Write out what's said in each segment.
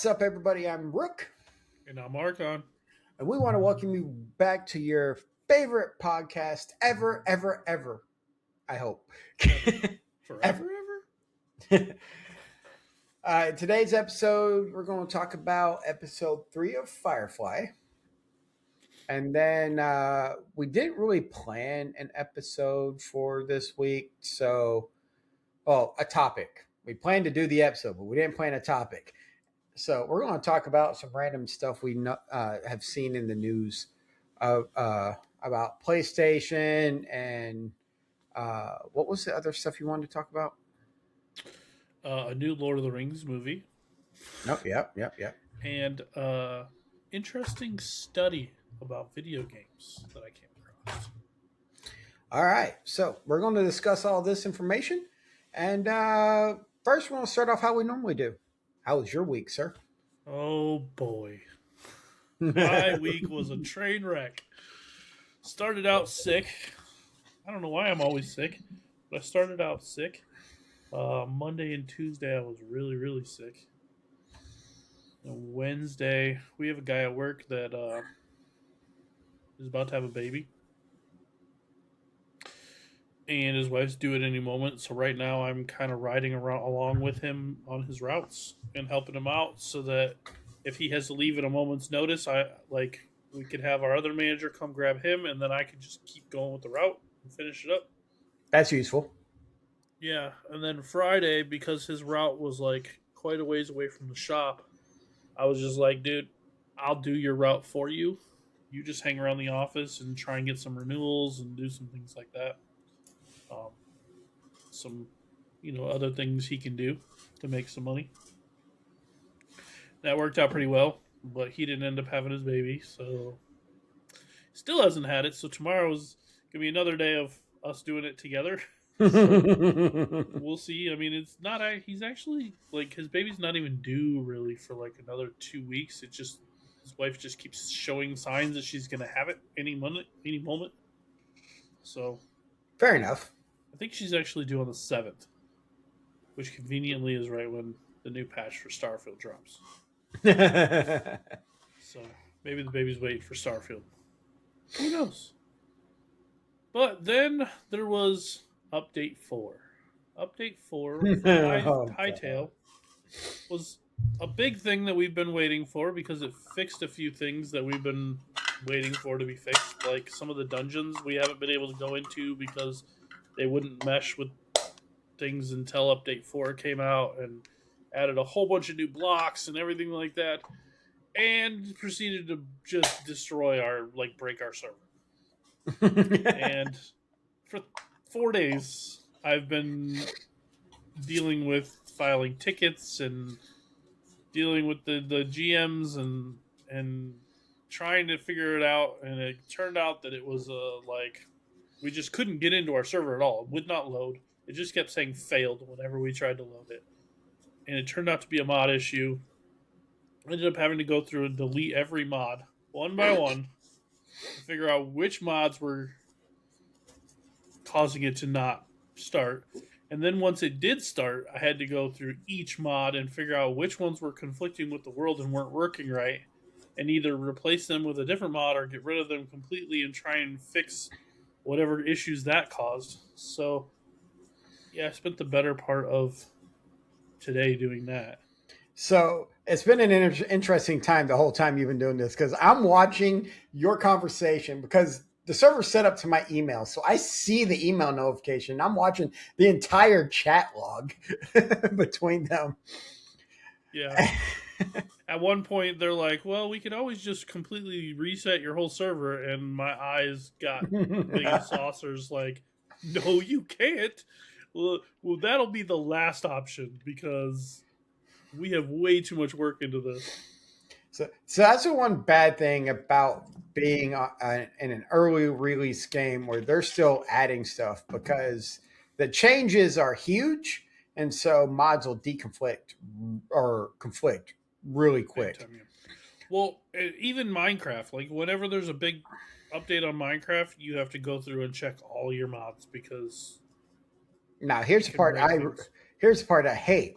What's up, everybody? I'm Rook, And I'm Archon. and we want to welcome you back to your favorite podcast ever. I hope. Forever? Today's episode, we're going to talk about episode 3 of Firefly. And then we didn't really plan an episode for this week. So, a topic. We planned to do the episode, but we didn't plan a topic. So we're going to talk about some random stuff we have seen in the news about PlayStation and what was the other stuff you wanted to talk about? A new Lord of the Rings movie. Nope. Yep. And interesting study about video games that I came across. All right. So we're going to discuss all this information. And first, we're going to start off how we normally do. How was your week, sir? Oh, boy. My week was a train wreck. Started out sick. I don't know why I'm always sick, but I started out sick. Monday and Tuesday, I was really, really sick. And Wednesday, we have a guy at work that is about to have a baby. And his wife's due at any moment. So right now I'm kind of riding around along with him on his routes and helping him out so that if he has to leave at a moment's notice, we could have our other manager come grab him and then I could just keep going with the route and finish it up. That's useful. Yeah, and then Friday, because his route was like quite a ways away from the shop, I was just like, dude, I'll do your route for you. You just hang around the office and try and get some renewals and do some things like that. Some, other things he can do to make some money. That worked out pretty well, but he didn't end up having his baby, so still hasn't had it. So tomorrow's gonna be another day of us doing it together. So we'll see. I mean, it's not. He's actually his baby's not even due really for another 2 weeks. It just his wife just keeps showing signs that she's gonna have it any moment. So fair enough. I think she's actually due on the 7th, which conveniently is right when the new patch for Starfield drops. So maybe the baby's waiting for Starfield. Who knows? But then there was Update 4. Update 4 for Hightail was a big thing that we've been waiting for because it fixed a few things that we've been waiting for to be fixed. Like some of the dungeons we haven't been able to go into because they wouldn't mesh with things until Update 4 came out and added a whole bunch of new blocks and everything like that. And proceeded to just destroy break our server. And for 4 days, I've been dealing with filing tickets and dealing with the GMs and trying to figure it out. And it turned out that it was we just couldn't get into our server at all. It would not load. It just kept saying failed whenever we tried to load it. And it turned out to be a mod issue. I ended up having to go through and delete every mod one by one to figure out which mods were causing it to not start. And then once it did start, I had to go through each mod and figure out which ones were conflicting with the world and weren't working right, and either replace them with a different mod or get rid of them completely and try and fix whatever issues that caused. So, yeah, I spent the better part of today doing that. So it's been an interesting time the whole time you've been doing this because I'm watching your conversation because the server's set up to my email. So I see the email notification. I'm watching the entire chat log between them. Yeah. At one point, they're like, well, we could always just completely reset your whole server. And my eyes got big as saucers like, no, you can't. Well, that'll be the last option because we have way too much work into this. So that's the one bad thing about being in an early release game where they're still adding stuff because the changes are huge. And so mods will deconflict or conflict really quick. Time, yeah. Well, even Minecraft, whenever there's a big update on Minecraft, you have to go through and check all your mods because now here's the part I hate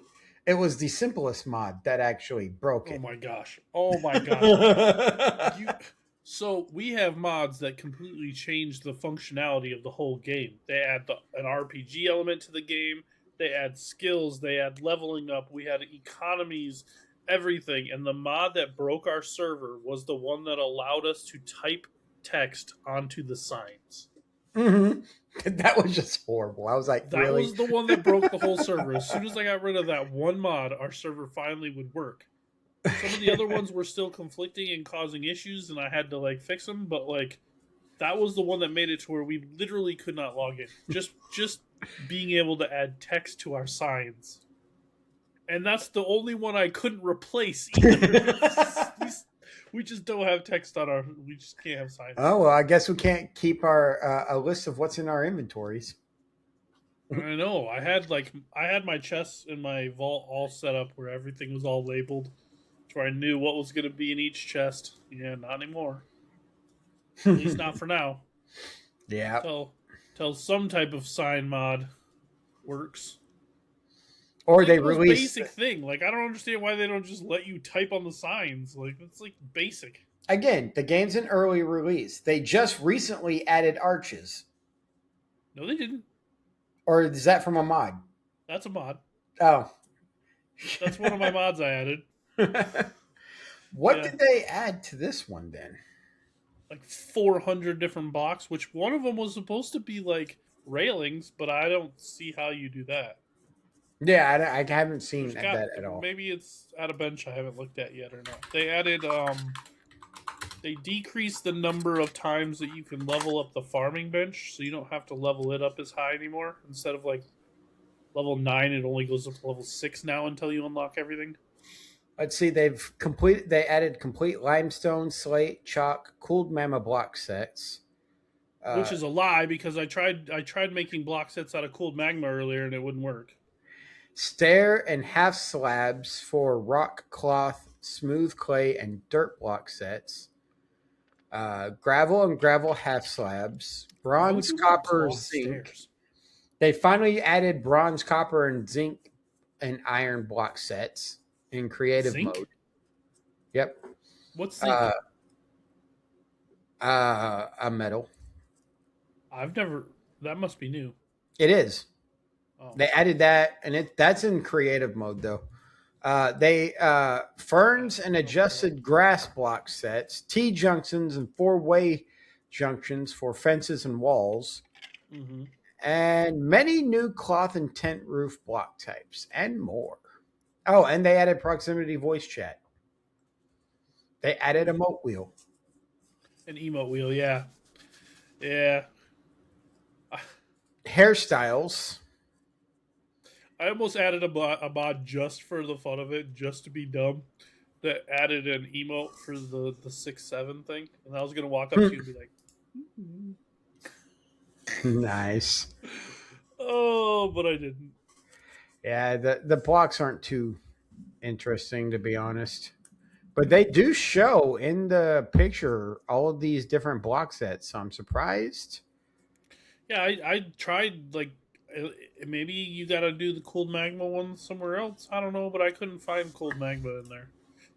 It was the simplest mod that actually broke Oh it. my gosh. Oh my gosh. You so we have mods that completely change the functionality of the whole game. They add an RPG element to the game. They add skills. They add leveling up. We had economies, everything. And the mod that broke our server was the one that allowed us to type text onto the signs. Mhm. That was just horrible. I was like, That really? was the one that broke the whole server. As soon as I got rid of that one mod, our server finally would work. Some of the other ones were still conflicting and causing issues, and I had to like fix them. But like that was the one that made it to where we literally could not log in. Just being able to add text to our signs, and that's the only one I couldn't replace either. We just don't have text on our. We just can't have signs. Oh well, I guess we can't keep our a list of what's in our inventories. I know. I had my chests in my vault all set up where everything was all labeled, where I knew what was going to be in each chest. Yeah, not anymore. At least not for now. Yeah. Till some type of sign mod works. Or Like they the most release basic thing. Like I don't understand why they don't just let you type on the signs. Like it's like basic. again. The game's an early release. They just recently added arches, No, they didn't. or is that from a mod? That's a mod. Oh, That's one of my mods I added. what Yeah, did they add to this one then? like 400 different blocks, which one of them was supposed to be like railings, but I don't see how you do that. Yeah, I haven't seen There's got that at all. maybe it's at a bench I haven't looked at yet or not. They decreased the number of times that you can level up the farming bench, so you don't have to level it up as high anymore. Instead of like level 9, it only goes up to level 6 now until you unlock everything. Let's see. They added complete limestone, slate, chalk, cooled magma block sets. Which is a lie because I tried making block sets out of cooled magma earlier and it wouldn't work. Stair and half slabs for rock, cloth, smooth clay, and dirt block sets. Gravel and gravel half slabs. Why would Bronze, you want copper, cloth zinc. stairs? They finally added bronze, copper, and zinc and iron block sets in creative mode. Zinc? Yep. What's Uh, zinc? a metal. I've never. That must be new. It is. Oh, They added that, and that's in creative mode though. They ferns and adjusted grass block sets, T junctions and four-way junctions for fences and walls, mm-hmm. and many new cloth and tent roof block types, and more. Oh, and they added proximity voice chat. They added a moat wheel. An emote wheel, yeah, yeah. Hairstyles. I almost added a mod just for the fun of it, just to be dumb. That added an emote for the 6-7 thing, and I was gonna walk up to you and be like, Nice. "Oh," but I didn't. Yeah, the blocks aren't too interesting to be honest. But they do show in the picture all of these different block sets, so I'm surprised. Yeah, I tried like maybe you got to do the cooled magma one somewhere else. I don't know, but I couldn't find cooled magma in there.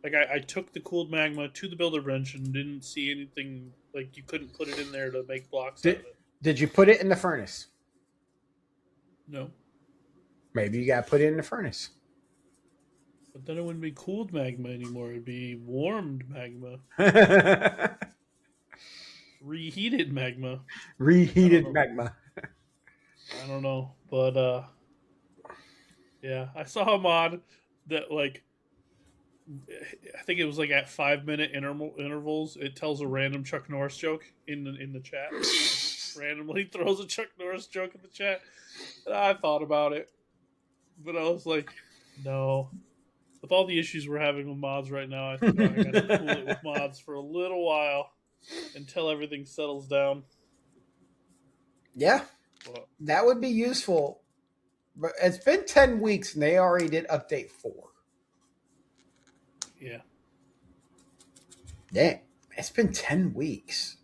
Like I took the cooled magma to the builder bench and didn't see anything. Like you couldn't put it in there to make blocks out Did of it. did you put it in the furnace? No, Maybe you got to put it in the furnace. but then it wouldn't be cooled magma anymore. It'd be warmed magma, reheated magma. Reheated magma. I don't know, but yeah, I saw a mod that like I think it was like at 5 minute intervals. It tells a random Chuck Norris joke in the chat. Randomly throws a Chuck Norris joke in the chat. And I thought about it, but I was like, no. With all the issues we're having with mods right now, I think I got to cool it with mods for a little while until everything settles down. Yeah, But, that would be useful. But it's been 10 weeks and they already did update 4. yeah. Damn, it's been 10 weeks.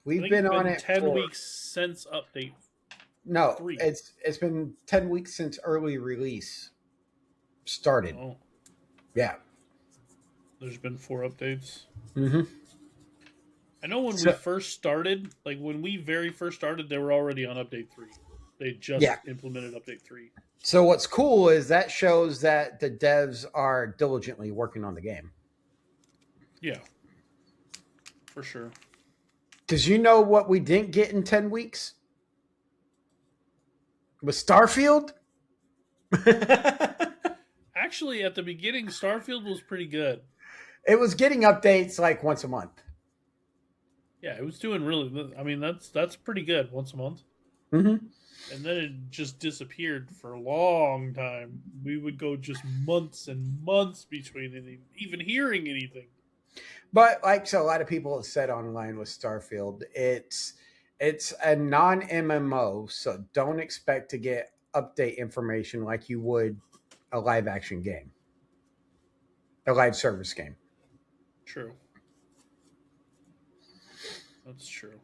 We've been it's on been it 10 for weeks since update no, 3. it's been 10 weeks since early release. started. Oh, Yeah. there's been 4 updates. Mm-hmm. I know when we So first started, like when we very first started, they were already on update 3. They yeah. just implemented update 3. So what's cool is that shows that the devs are diligently working on the game. Yeah, for sure. Because you know what we didn't get in 10 weeks? With Starfield? Actually, at the beginning, Starfield was pretty good. It was getting updates like once a month. Yeah, it was doing really. I mean, that's pretty good once a month. Mm-hmm. And then it just disappeared for a long time. We would go just months and months between even hearing anything. But like so a lot of people have said online with Starfield, it's a non MMO, so don't expect to get update information like you would a live action game, a live service game. True. That's true.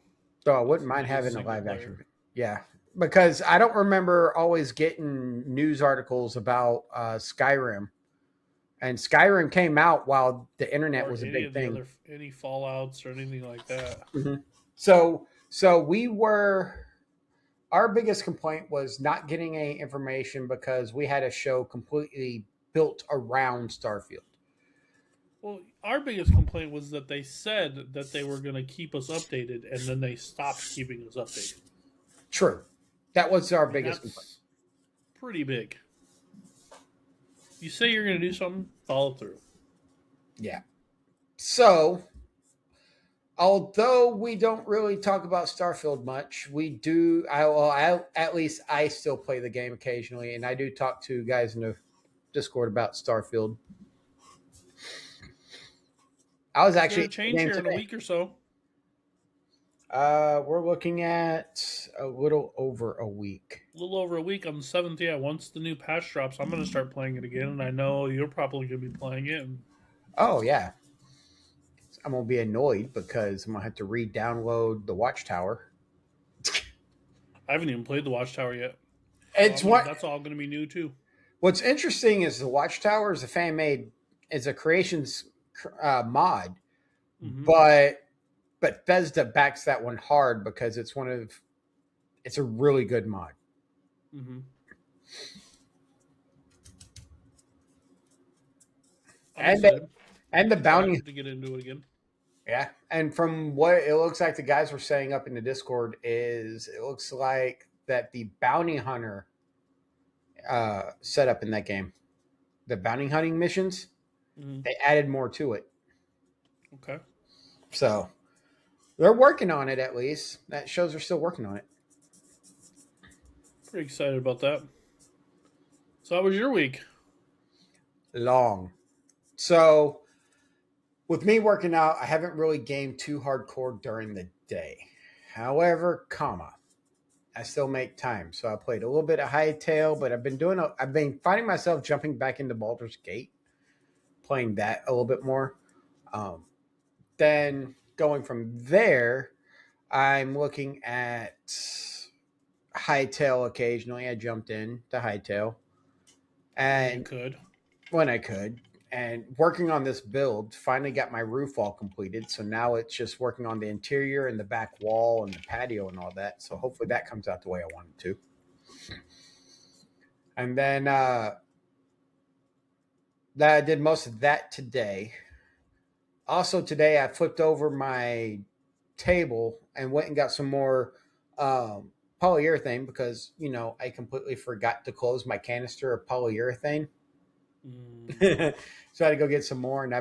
So I wouldn't Because mind it is having a single live player. action. Yeah. Because I don't remember always getting news articles about Skyrim. And Skyrim came out while the internet Or was a any big of the thing. other any fallouts or anything like that. Mhm. So we were our biggest complaint was not getting any information because we had a show completely built around Starfield. Well, our biggest complaint was that they said that they were going to keep us updated, and then they stopped keeping us updated. True. That was our I mean, biggest complaint. that's pretty big. You say you're going to do something, follow through. Yeah. So although we don't really talk about Starfield much, we do. At least I still play the game occasionally, and I do talk to guys in the Discord about Starfield. I was It's going actually to in the change game here in a today. week or so. We're looking at a little over a week. A little over a week on the 7th. Yeah, once the new patch drops, I'm going to start playing it again, and I know you're probably going to be playing it. And Oh yeah, I'm gonna be annoyed because I'm gonna have to re-download the Watchtower. I haven't even played the Watchtower yet, so It's what. that's all going to be new too. What's interesting is the Watchtower is a fan made, is a creations mod, Mm-hmm. but Bethesda backs that one hard because it's a really good mod. Mm-hmm. I'm And excited. and the I'm bounty, excited to get into it again. yeah. And from what it looks like the guys were saying up in the Discord is it looks like that the bounty hunter setup in that game, the bounty hunting missions, Mm-hmm. they added more to it. Okay. So they're working on it at least. That shows they're still working on it. Pretty excited about that. So how was your week? Long. So with me working out, I haven't really gamed too hardcore during the day. However, I still make time. So I played a little bit of Hightail, but I've been finding myself jumping back into Baldur's Gate, playing that a little bit more. Um, then going from there, I'm looking at Hightail occasionally. I jumped in to Hightail When you and could. when I could. And working on this build, finally got my roof all completed. So now it's just working on the interior and the back wall and the patio and all that. So hopefully that comes out the way I want it to. And then that I did most of that today. Also today I flipped over my table and went and got some more polyurethane because I completely forgot to close my canister of polyurethane. Mm. So I had to go get some more, and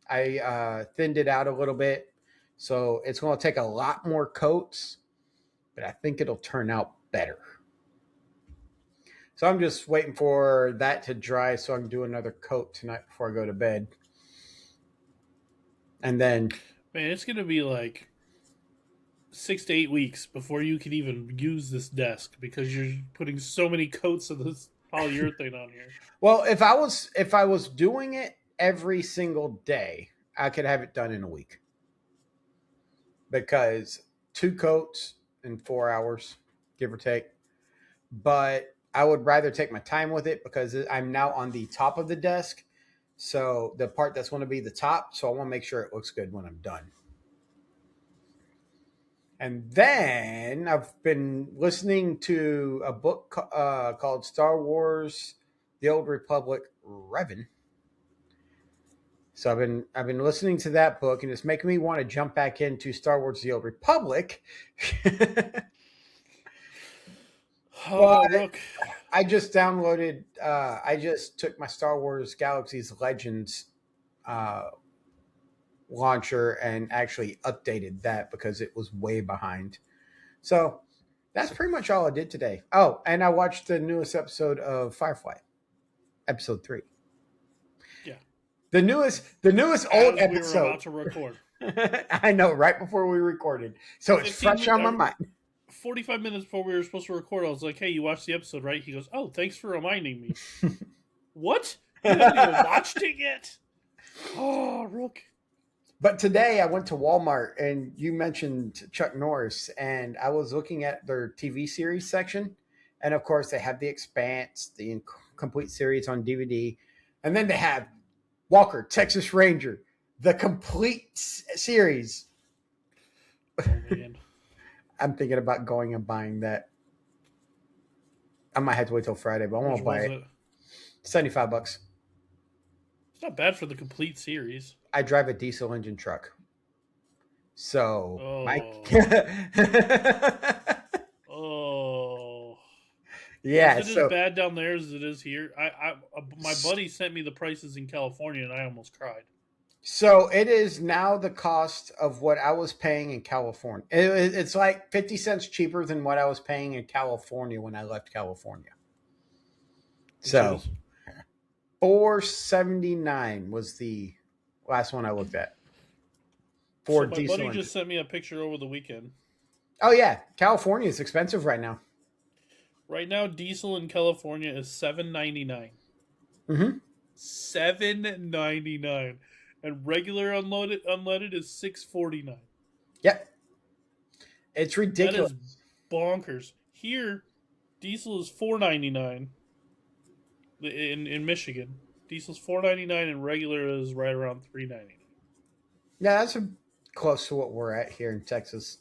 I thinned it out a little bit, so it's going to take a lot more coats, but I think it'll turn out better. So I'm just waiting for that to dry so I can do another coat tonight before I go to bed, and then Man, it's gonna be like 6 to 8 weeks before you can even use this desk because you're putting so many coats of this polyurethane on here. well, if I was doing it every single day, I could have it done in a week because 2 coats in 4 hours, give or take. But I would rather take my time with it because I'm now on the top of the desk. So the part that's going to be the top. So I want to make sure it looks good when I'm done. And then I've been listening to a book called Star Wars: The Old Republic, Revan. So I've been listening to that book, and it's making me want to jump back into Star Wars: The Old Republic. But Oh, Rook. I just downloaded. I just took my Star Wars Galaxy's Legends uh, launcher and actually updated that because it was way behind. So that's pretty much all I did today. Oh, and I watched the newest episode of Firefly, episode 3. Yeah. The newest old As we were episode. about to record. I know, right before we recorded. So it's fresh on my mind. 45 minutes before we were supposed to record, I was like, hey, you watched the episode, right? He goes, oh, thanks for reminding me. What? You haven't even watched it yet? Oh, Rook. But today I went to Walmart and you mentioned Chuck Norris, and I was looking at their TV series section. And of course, they have The Expanse, the complete series on DVD. And then they have Walker, Texas Ranger, the complete series. Oh, man. I'm thinking about going and buying that. I might have to wait till Friday, but I won't buy it. $75. It's not bad for the complete series. I drive a diesel engine truck. So, Oh. Yeah. Is it as bad down there as it is here? My buddy sent me the prices in California, and I almost cried. So it is now the cost of what I was paying in California. It's like 50 cents cheaper than what I was paying in California when I left California. So $4.79 was the last one I looked at. So my buddy just sent me a picture over the weekend. Oh yeah, California is expensive right now. Right now, diesel in California is $7.99. Mm-hmm. $7.99. And regular unleaded is $6.49. Yep. It's ridiculous. That is bonkers. Here, diesel is $4.99 in Michigan. Diesel's $4.99 and regular is right around $3.99. Yeah, that's close to what we're at here in Texas.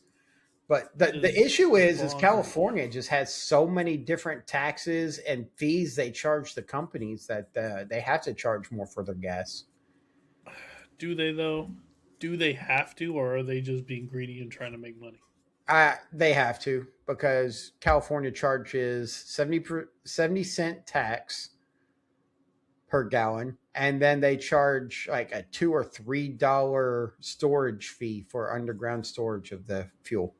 But the issue is California just has so many different taxes and fees they charge the companies that they have to charge more for their gas. Do they, though? Do they have to, or are they just being greedy and trying to make money? They have to, because California charges 70-cent tax per gallon, and then they charge like a $2 or $3 storage fee for underground storage of the fuel.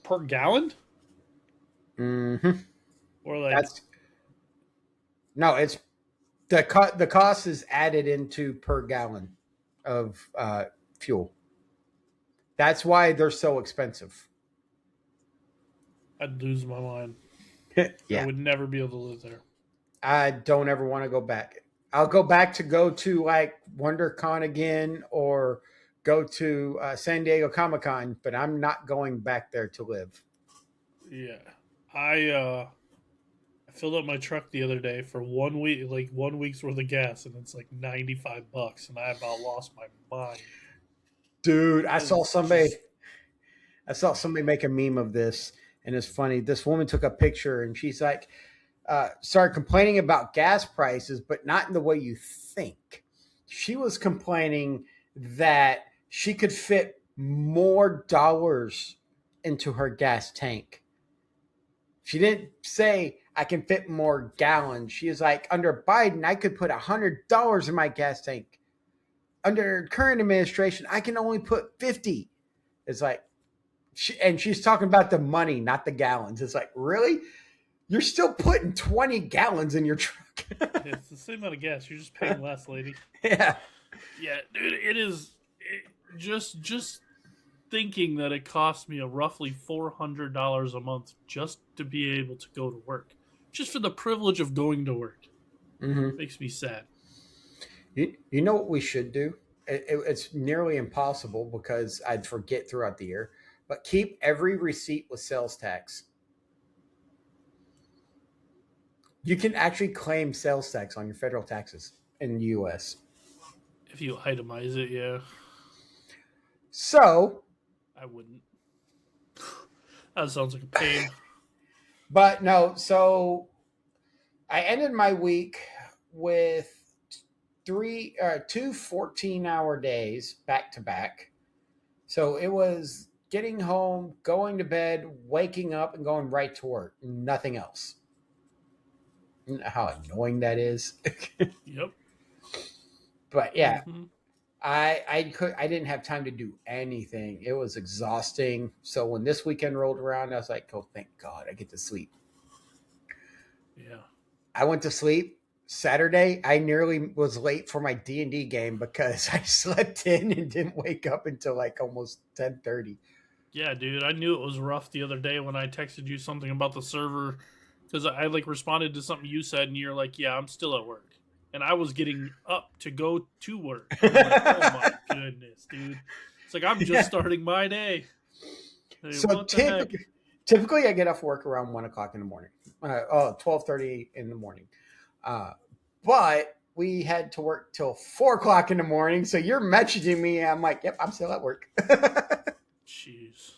Per gallon? Mm-hmm. Or like it's the cost is added into per gallon of fuel. That's why they're so expensive. I'd lose my mind. Yeah. I would never be able to live there. I don't ever want to go back. I'll go back to like WonderCon again, or go to San Diego Comic-Con, but I'm not going back there to live. Yeah. I filled up my truck the other day for 1 week, like 1 week's worth of gas, and it's like $95, and I about lost my mind. Dude, I saw somebody make a meme of this, and it's funny. This woman took a picture, and she's like, started complaining about gas prices, but not in the way you think. She was complaining that she could fit more dollars into her gas tank. She didn't say I can fit more gallons. She is like, under Biden, I could put $100 in my gas tank. Under current administration, I can only put 50. It's like, she's talking about the money, not the gallons. It's like, really? You're still putting 20 gallons in your truck. It's the same amount of gas. You're just paying less, lady. Yeah. Yeah, dude, it is just thinking that it cost me roughly $400 a month just to be able to go to work. Just for the privilege of going to work. Mm-hmm. Makes me sad. You know what we should do? It's nearly impossible because I'd forget throughout the year, but keep every receipt with sales tax. You can actually claim sales tax on your federal taxes in the U.S. If you itemize it, yeah. So, I wouldn't. That sounds like a pain. but no, so I ended my week with two 14-hour days back to back. So it was getting home, going to bed, waking up, and going right to work. Nothing else. You know how annoying that is. Yep. But yeah, Mm-hmm. I didn't have time to do anything. It was exhausting. So when this weekend rolled around, I was like, oh, thank God I get to sleep. Yeah. I went to sleep. Saturday, I nearly was late for my D&D game because I slept in and didn't wake up until like almost 10:30. Yeah, dude. I knew it was rough the other day when I texted you something about the server because I like responded to something you said and you're like, "Yeah, I'm still at work," and I was getting up to go to work, and I'm like, "Oh my goodness, dude!" It's like I'm just Yeah. starting my day. Hey, So what the heck? typically I get off work around 1 o'clock in the morning. 12:30 in the morning. Uh, but we had to work till 4 o'clock in the morning. So you're messaging me. I'm like, yep, I'm still at work. Jeez.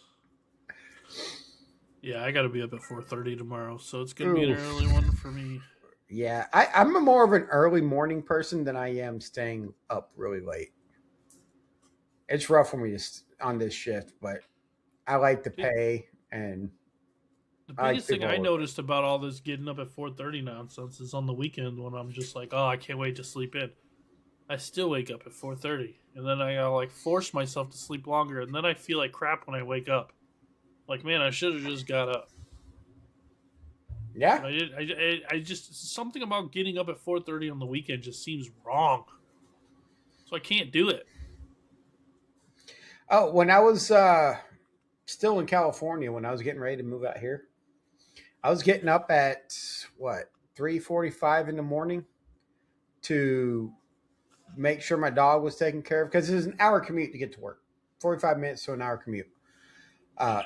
Yeah, I got to be up at 4:30 tomorrow, so it's gonna be an early Oof. one for me. Yeah, I'm a more of an early morning person than I am staying up really late. It's rough for me on this shift, but I like the Dude, pay and the I like biggest thing people I at work. noticed about all this getting up at 4:30 nonsense is on the weekend when I'm just like, "Oh, I can't wait to sleep in." I still wake up at 4:30, and then I gotta like force myself to sleep longer, and then I feel like crap when I wake up. Like, man, I should have just got up, Yeah. but I did. I just something about getting up at 4:30 on the weekend just seems wrong, so I can't do it. Oh, when I was still in California, when I was getting ready to move out here, I was getting up at what 3:45 in the morning to make sure my dog was taken care of because it was an hour commute to get to work, 45 minutes to an hour commute. Uh,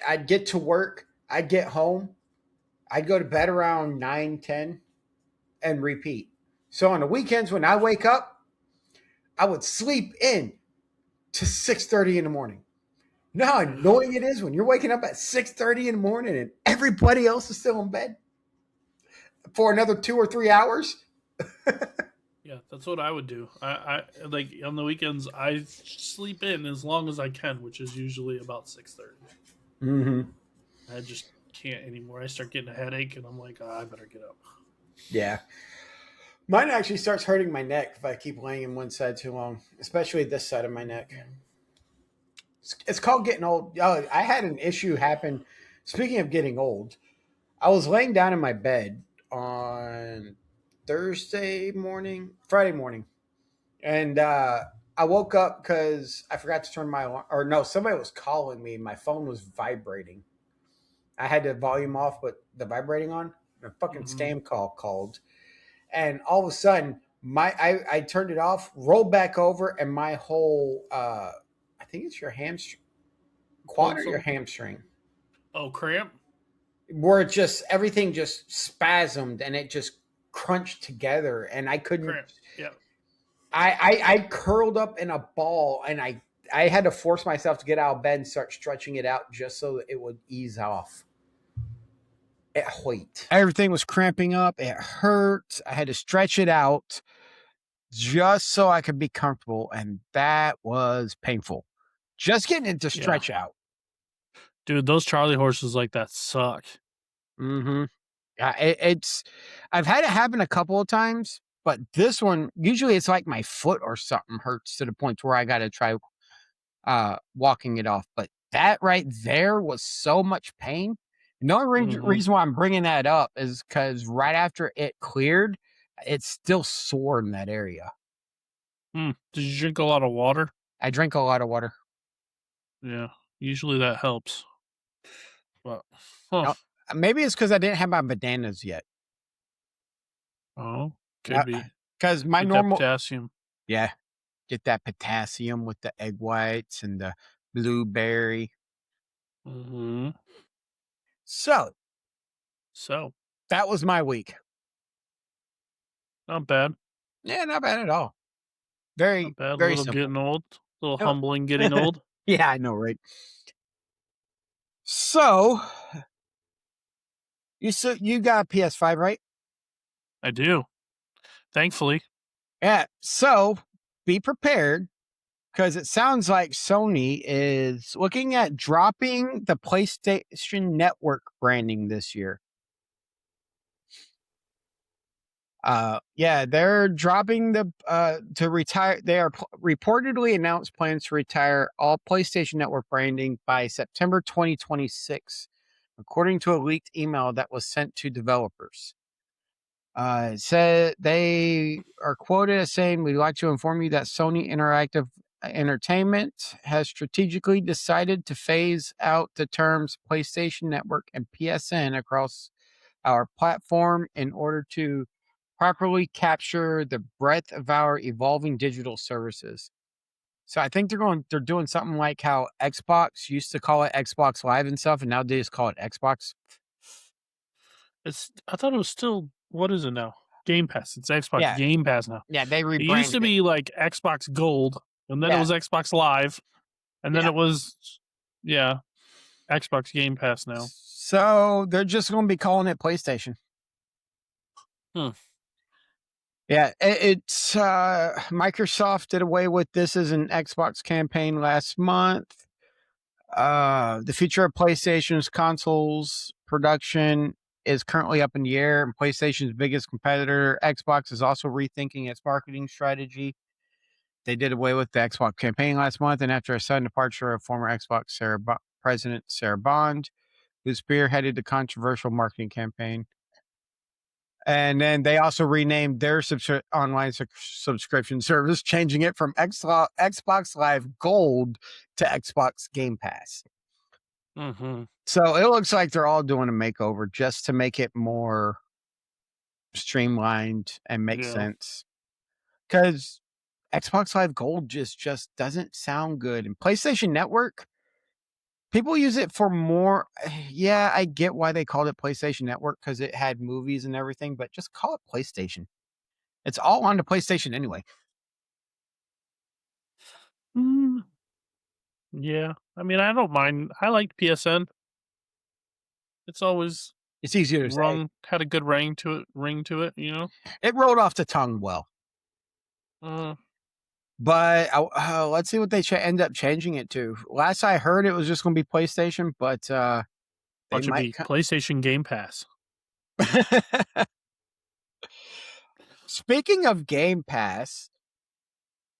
I'd get to work, I'd get home, I'd go to bed around 9:10, and repeat. So on the weekends when I wake up, I would sleep in to 6:30 in the morning. You know how annoying it is when you're waking up at 6:30 in the morning and everybody else is still in bed for another 2 or 3 hours? Yeah, that's what I would do. I like on the weekends I sleep in as long as I can, which is usually about 6:30. Mm-hmm. I just can't anymore. I start getting a headache, and I'm like, oh, I better get up. Yeah. Mine actually starts hurting my neck if I keep laying in one side too long, especially this side of my neck. Mm-hmm. It's called getting old. Oh, I had an issue happen. Speaking of getting old, I was laying down in my bed on Friday morning, and I woke up because I forgot to turn my alarm. Or no, somebody was calling me. My phone was vibrating. I had the volume off, but the vibrating on. A fucking Mm-hmm. scam call called, and all of a sudden, I turned it off, rolled back over, and my whole I think it's your hamstring, quad Pulled or your something. hamstring, Oh, cramp. where it just everything just spasmed and it just crunched together, and I couldn't. Cramp. Yeah. I curled up in a ball, and I had to force myself to get out of bed and start stretching it out just so that it would ease off. It hurt. Everything was cramping up. It hurt. I had to stretch it out just so I could be comfortable, and that was painful. Just getting it to Yeah. stretch out. Dude, those Charlie horses like that suck. Mm-hmm. It's I've had it happen a couple of times, but this one usually it's like my foot or something hurts to the point where I got to try walking it off. But that right there was so much pain. And the only Mm-hmm. reason why I'm bringing that up is because right after it cleared, it's still sore in that area. Did you drink a lot of water? I drink a lot of water. Yeah. Usually that helps. But, huh. Uh, Maybe it's because I didn't have my bananas yet. Oh, could be. Because my Get that normal, potassium. yeah, get that potassium with the egg whites and the blueberry. Mm-hmm. So So. that was my week. Not bad. Yeah, not bad at all. Very, Not bad. A very little simple. getting old. A little Oh. humbling getting old. Yeah, I know, right? So you got a PS5, right? I do. Thankfully. Yeah. So be prepared because it sounds like Sony is looking at dropping the PlayStation Network branding this year. Yeah, they're dropping the to retire. They are reportedly announced plans to retire all PlayStation Network branding by September 2026, according to a leaked email that was sent to developers. It said they are quoted as saying, "We'd like to inform you that Sony Interactive Entertainment has strategically decided to phase out the terms PlayStation Network and PSN across our platform in order to properly capture the breadth of our evolving digital services." So I think they're doing something like how Xbox used to call it Xbox Live and stuff, and now they just call it Xbox. I thought it was still, what is it now? Game Pass. It's Xbox Yeah, Game Pass now. yeah, they It used to rebranded it. be like Xbox Gold, and then it Yeah, was Xbox Live, and then yeah. it was, yeah, Xbox Game Pass now. So they're just going to be calling it PlayStation. Hmm. Yeah, it's Microsoft did away with this as an Xbox campaign last month. The future of PlayStation's consoles production is currently up in the air, and PlayStation's biggest competitor, Xbox, is also rethinking its marketing strategy. They did away with the Xbox campaign last month, and after a sudden departure of former Xbox president Sarah Bond, who spearheaded the controversial marketing campaign. And then they also renamed their online subscription service, changing it from Xbox Live Gold to Xbox Game Pass. Mm-hmm. So it looks like they're all doing a makeover just to make it more streamlined and make sense. Because Xbox Live Gold just doesn't sound good. And PlayStation Network, people use it for more. Yeah, I get why they called it PlayStation Network because it had movies and everything, but just call it PlayStation. It's all on the PlayStation anyway. Mm, yeah. I mean, I don't mind. I liked PSN. It's always It's easier to say. had a good ring to it, you know? It rolled off the tongue well. Uh, But let's see what they end up changing it to. Last I heard, it was just going to be PlayStation, but they Watch it might. be PlayStation Game Pass. Speaking of Game Pass,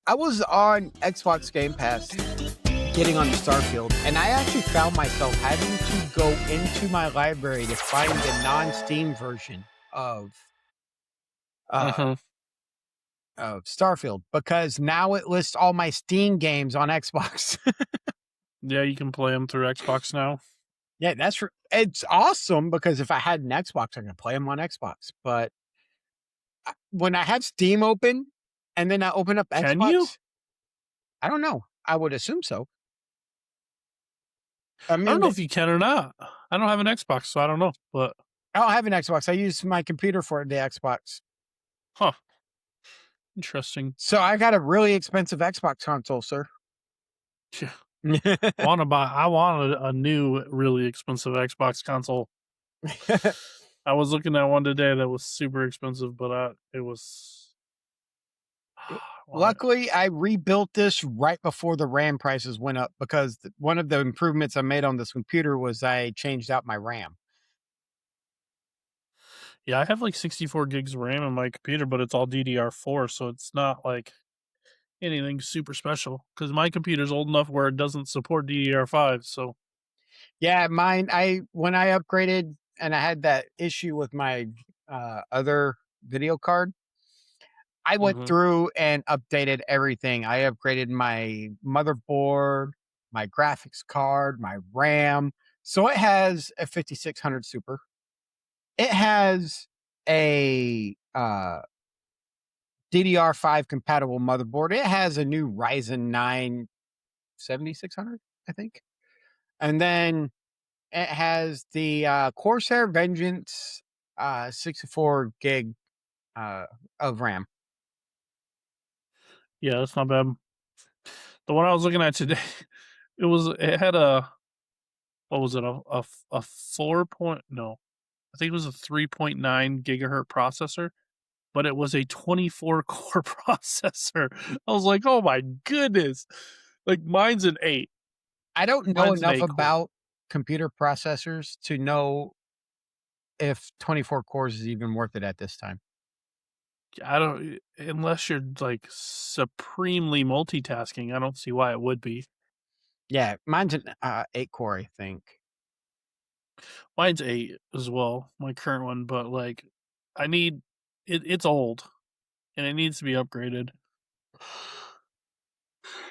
I was on Xbox Game Pass getting on the Starfield, and I actually found myself having to go into my library to find the non-Steam version of of Starfield because now it lists all my Steam games on Xbox. Yeah, you can play them through Xbox now. Yeah, it's awesome because if I had an Xbox, I could play them on Xbox. But when I have Steam open and then I open up Can you? Xbox, I don't know. I would assume so. I I mean, don't know if you can or not. I don't have an Xbox, so I don't know. But I don't have an Xbox. I use my computer for the Xbox. huh, interesting. So I got a really expensive Xbox console, sir. Yeah. I want a new, really expensive Xbox console. I was looking at one today that was super expensive, but it was. Luckily, I rebuilt this right before the RAM prices went up because one of the improvements I made on this computer was I changed out my RAM. Yeah, I have like 64 gigs of RAM in my computer, but it's all DDR4, so it's not like anything super special because my computer's old enough where it doesn't support DDR5. So yeah, mine. When I upgraded and I had that issue with my other video card, I went through and updated everything. I upgraded my motherboard, my graphics card, my RAM. So it has a 5600 Super. It has a DDR5 compatible motherboard. It has a new Ryzen 9 7600, I think. And then it has the Corsair Vengeance 64 gig of RAM. Yeah, that's not bad. The one I was looking at today, it had what was it, a 4 point no, I think it was a 3.9 gigahertz processor, but it was a 24 core processor. I was like, "Oh my goodness." Like, mine's an 8. I don't know Mine's an enough 8 core. about computer processors to know if 24 cores is even worth it at this time. I don't unless you're, like, supremely multitasking, I don't see why it would be. Yeah, mine's an 8 core, I think. Mine's 8 as well, my current one, but, like, I need it's old, and it needs to be upgraded.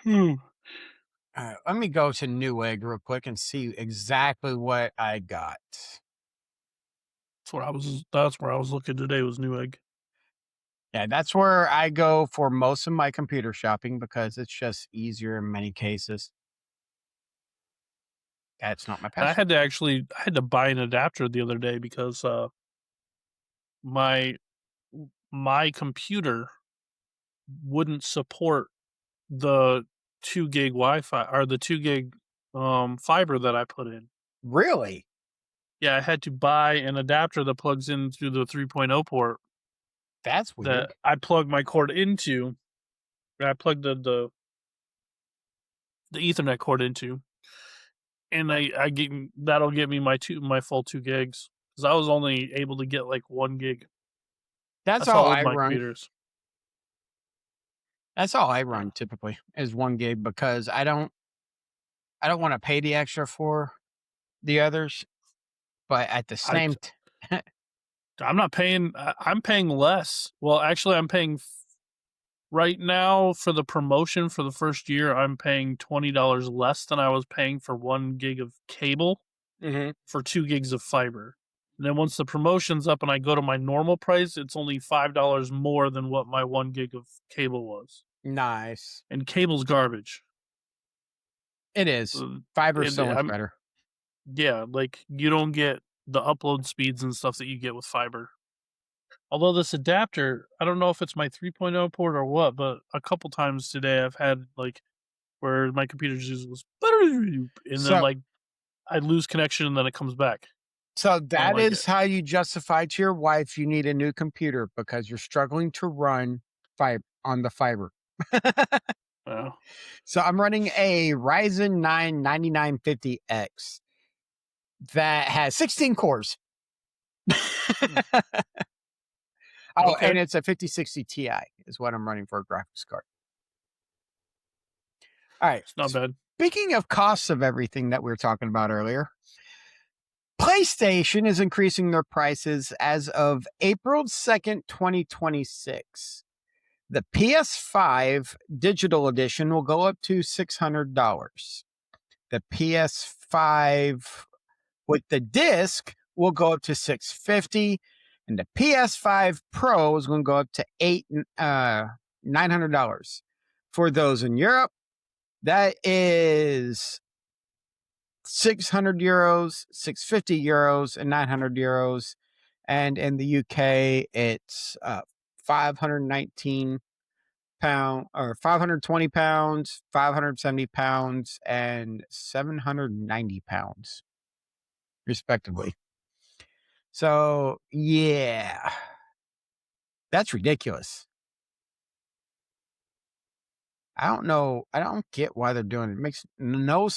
Hmm. Let me go to Newegg real quick and see exactly what I got. That's where I was looking today was Newegg. Yeah, that's where I go for most of my computer shopping because it's just easier in many cases. That's not my And password. I had to buy an adapter the other day because, my my computer wouldn't support the 2 gig Wi-Fi or the 2 gig, fiber that I put in. Really? Yeah, I had to buy an adapter that plugs in through the 3.0 port That's that weird. I plug my cord into, that I plugged the Ethernet cord into, and I get that'll get me my full 2 gigs because I was only able to get, like, 1 gig. That's That's how all old I my run. computer is. That's all I Yeah. run typically is 1 gig because I don't wanna pay the extra for the others, but at the I same I'm not paying I'm paying less. Well, actually, I'm paying right now for the promotion for the first year, I'm paying $20 less than I was paying for 1 gig of cable Mhm. for 2 gigs of fiber. And then once the promotion's up and I go to my normal price, it's only $5 more than what my 1 gig of cable was. Nice. And cable's garbage. It is. Uh, Fiber's and so much I'm better. yeah, like you don't get the upload speeds and stuff that you get with fiber. Although this adapter, I don't know if it's my 3.0 port or what, but a couple times today I've had like where my computer just goes and then So like I lose connection and then it comes back. so I don't that like it. is how you justify to your wife you need a new computer because you're struggling to run fiber on the fiber. Yeah. So I'm running a Ryzen 9 9950X that has 16 cores. Hmm. Oh, Okay. and it's a 5060 Ti is what I'm running for a graphics card. All right. It's not bad. Speaking of costs of everything that we were talking about earlier, PlayStation is increasing their prices as of April 2nd, 2026. The PS5 digital edition will go up to $600. The PS5 with the disc will go up to $650, and the PS5 Pro is going to go up to $900. For those in Europe, that is €600, €650, and €900. And in the UK, it's 519 pound or 520 pounds, 570 pounds, and 790 pounds, respectively. So yeah, that's ridiculous. I don't know. I don't get why they're doing it. It makes no.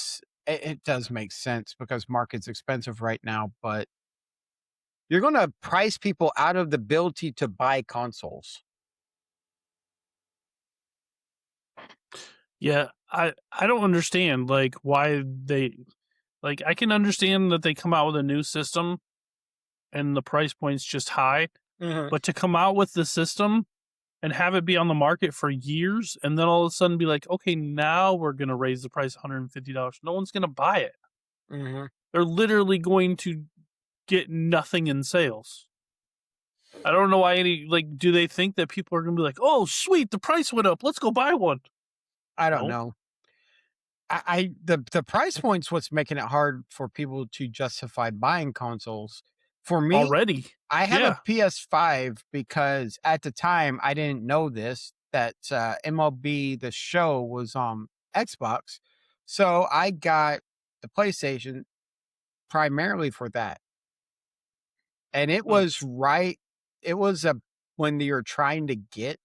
It does make sense because market's expensive right now, but you're going to price people out of the ability to buy consoles. Yeah, I don't understand like why they like I can understand that they come out with a new system and the price point's just high, Mhm. but to come out with the system and have it be on the market for years and then all of a sudden be like, "Okay, now we're going to raise the price $150." No one's going to buy it. Mhm. They're literally going to get nothing in sales. I don't know why any like do they think that people are going to be like, "Oh, sweet, the price went up. Let's go buy one." I don't No. know. The price point's what's making it hard for people to justify buying consoles For me, already. I have a Yeah. PS5 because at the time I didn't know this that MLB The Show was on Xbox, so I got the PlayStation primarily for that, and it Hmm. was right. It was a when you're trying to get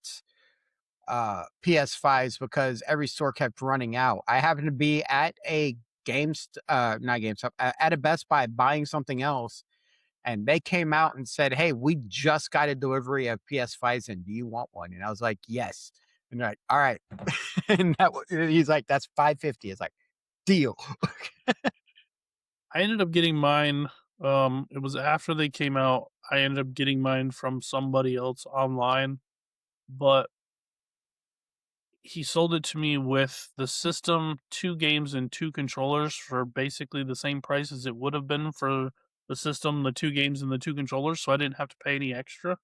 PS5s because every store kept running out. I happened to be at a not GameStop, at a Best Buy buying something else, and they came out and said, "Hey, we just got a delivery of PS5s, and do you want one?" And I was like, "Yes." And they're like, "All right." And he's like, "That's 550." It's like, deal. I ended up getting mine. It was after they came out. I ended up getting mine from somebody else online, but he sold it to me with the system, 2 games, and 2 controllers for basically the same price as it would have been for the system, the 2 games, and the 2 controllers, so I didn't have to pay any extra.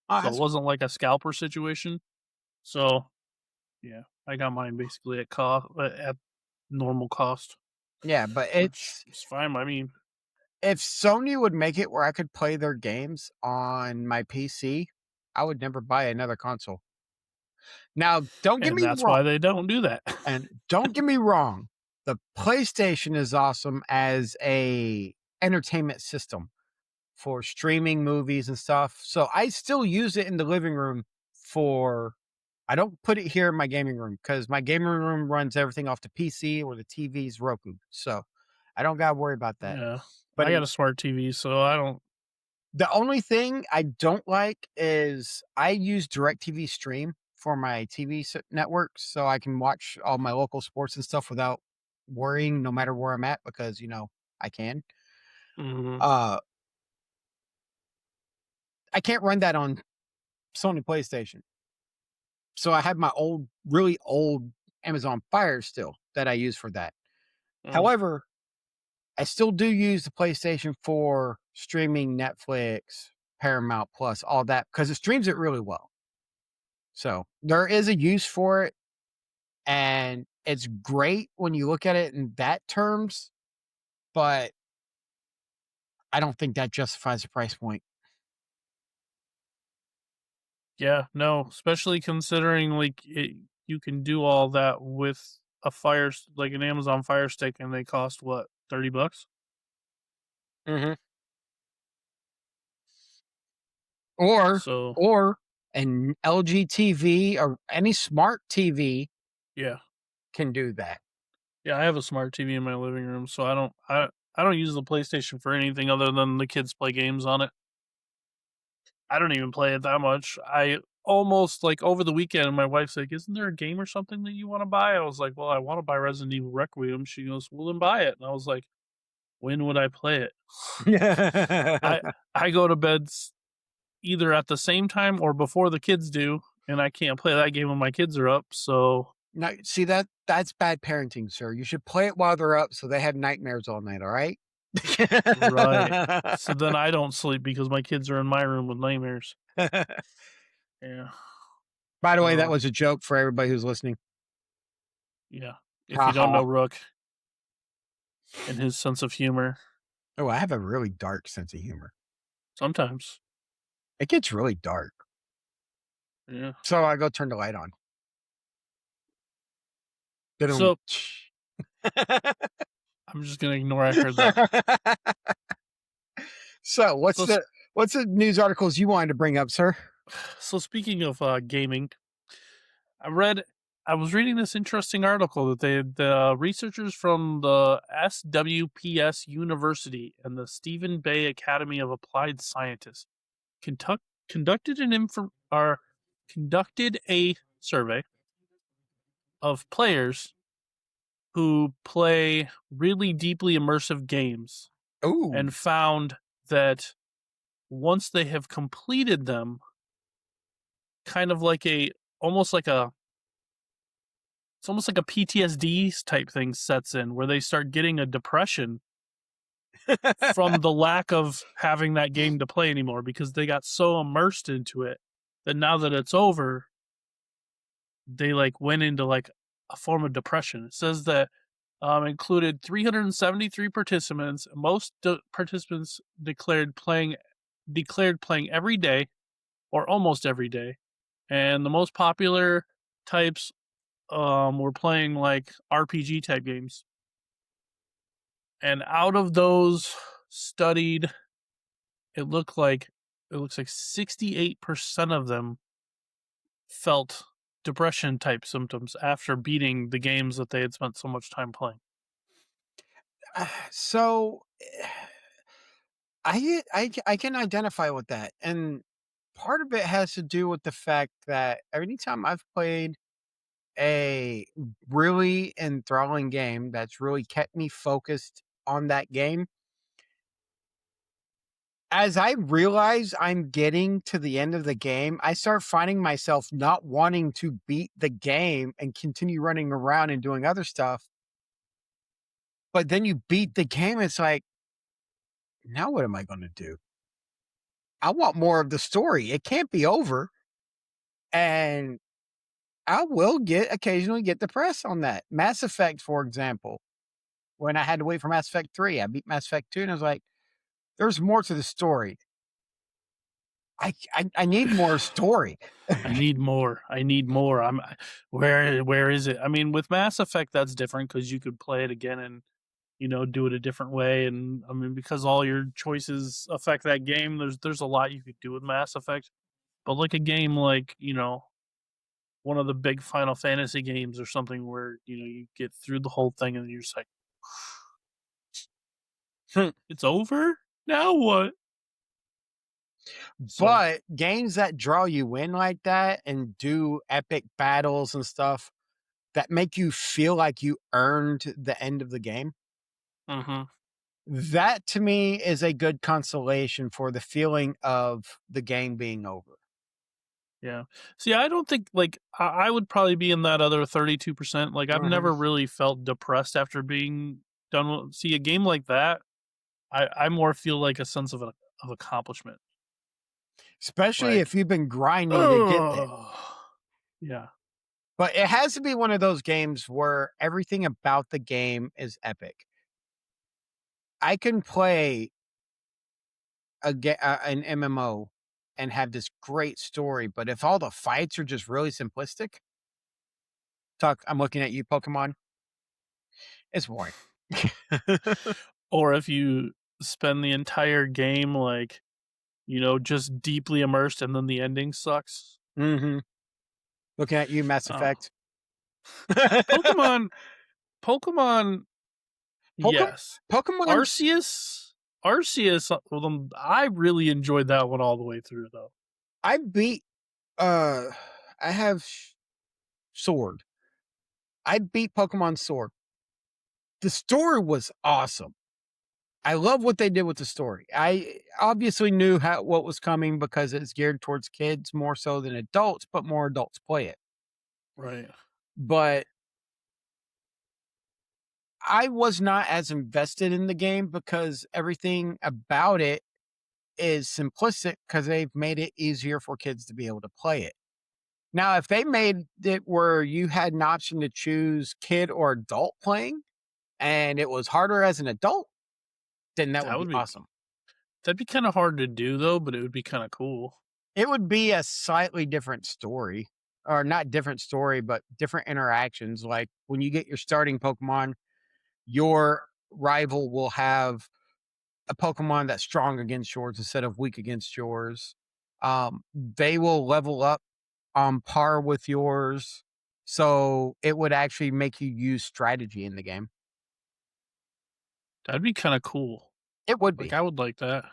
Oh, So it wasn't like a scalper situation. So yeah, I got mine basically at normal cost, yeah, but which is fine by me. if Sony would make it where I could play their games on my PC, I would never buy another console. Now, don't get And me that's wrong. why they don't do that. And don't get me wrong, the PlayStation is awesome as a entertainment system for streaming movies and stuff. So I still use it in the living room for I don't put it here in my gaming room because my gaming room runs everything off the PC or the TV's Roku. So I don't gotta worry about that. Yeah. But I got a smart TV, so I don't. the only thing I don't like is I use DirecTV Stream for my network so I can watch all my local sports and stuff without worrying no matter where I'm at because, I can. Mhm. Uh, I can't run that on Sony PlayStation. So I have my really old Amazon Fire still that I use for that. Mm. However, I still do use the PlayStation for streaming Netflix, Paramount Plus, all that because it streams it really well. So there is a use for it, and it's great when you look at it in that terms, but I don't think that justifies the price point. Yeah, no, especially considering you can do all that with like an Amazon Fire Stick, and they cost what, $30? Mhm. Or So or an LG TV or any smart TV yeah, can do that. yeah, I have a smart TV in my living room, so I don't use the PlayStation for anything other than the kids play games on it. I don't even play it that much. I almost like over the weekend, my wife's like, "Isn't there a game or something that you want to buy?" I was like, "Well, I want to buy Resident Evil Requiem." She goes, "Well, then buy it." And I was like, "When would I play it?" I I go to bed either at the same time or before the kids do, and I can't play that game when my kids are up. So Now, see that's bad parenting, sir. You should play it while they're up so they have nightmares all night, all right? right, so then I don't sleep because my kids are in my room with nightmares. Yeah. By the way, that So was a joke for everybody who's listening. yeah, if Ha you don't ha. know Rook and his sense of humor, Oh, I have a really dark sense of humor. sometimes, It gets really dark. yeah. So I go turn the light on. Ba-dum. So I'm just gonna ignore I heard that. So So what's the news articles you wanted to bring up, sir? so speaking of gaming, I read. I was reading this interesting article that the researchers from the SWPS University and the Stephen Bay Academy of Applied Scientists conducted conducted a survey of players who play really deeply immersive games Ooh. and found that once they have completed them, kind of like a almost like a it's almost like a PTSD type thing sets in where they start getting a depression from the lack of having that game to play anymore because they got so immersed into it that now that it's over, they like went into like a form of depression. It says that included 373 participants. Most participants declared playing every day or almost every day, and the most popular types were playing like RPG type games. And out of those studied, it looks like 68% of them felt depression type symptoms after beating the games that they had spent so much time playing. So I can identify with that, and part of it has to do with the fact that anytime I've played a really enthralling game that's really kept me focused on that game, as I realize I'm getting to the end of the game, I start finding myself not wanting to beat the game and continue running around and doing other stuff. But then you beat the game, it's like, now what am I going to do? I want more of the story. It can't be over. And I will occasionally get depressed on that. Mass Effect, for example, when I had to wait for Mass Effect 3, I beat Mass Effect 2 and I was like, there's more to the story. I need more story. I need more. I need more. Where is it? I mean, with Mass Effect, that's different because you could play it again and do it a different way. And I mean, because all your choices affect that game, there's a lot you could do with Mass Effect. But like a game like one of the big Final Fantasy games or something where you get through the whole thing and you're just like, it's over now. What? So But games that draw you in like that and do epic battles and stuff that make you feel like you earned the end of the game, mhm. that to me is a good consolation for the feeling of the game being over. Yeah. See, I don't think like I would probably be in that other 32%. Like I've Mhm. never really felt depressed after being done with see a game like that. I more feel like a sense of accomplishment. Especially Like, if you've been grinding to get there. oh yeah. But it has to be one of those games where everything about the game is epic. I can play an MMO and have this great story, but if all the fights are just really simplistic, I'm looking at you, Pokemon. It's boring. Or if you spend the entire game like, just deeply immersed and then the ending sucks. Mhm. Looking at you, Mass Oh. Effect. Pokemon Pokemon Pokemon yes. Pokemon's Arceus Arceus, I really enjoyed that one all the way through, though. I beat uh I have Sword. I beat Pokemon Sword. The story was awesome. I love what they did with the story. I obviously knew what was coming because it's geared towards kids more so than adults, but more adults play it. Right. But I was not as invested in the game because everything about it is simplistic because they've made it easier for kids to be able to play it. Now, if they made it where you had an option to choose kid or adult playing and it was harder as an adult, then that would That be would be awesome. that'd be kinda hard to do, though, but it would be kinda cool. It would be a slightly different story, or not different story, but different interactions. Like when you get your starting Pokemon, your rival will have a Pokemon that's strong against yours instead of weak against yours. They will level up on par with yours. So it would actually make you use strategy in the game. That'd be kinda cool. It would Like, be. I would like that.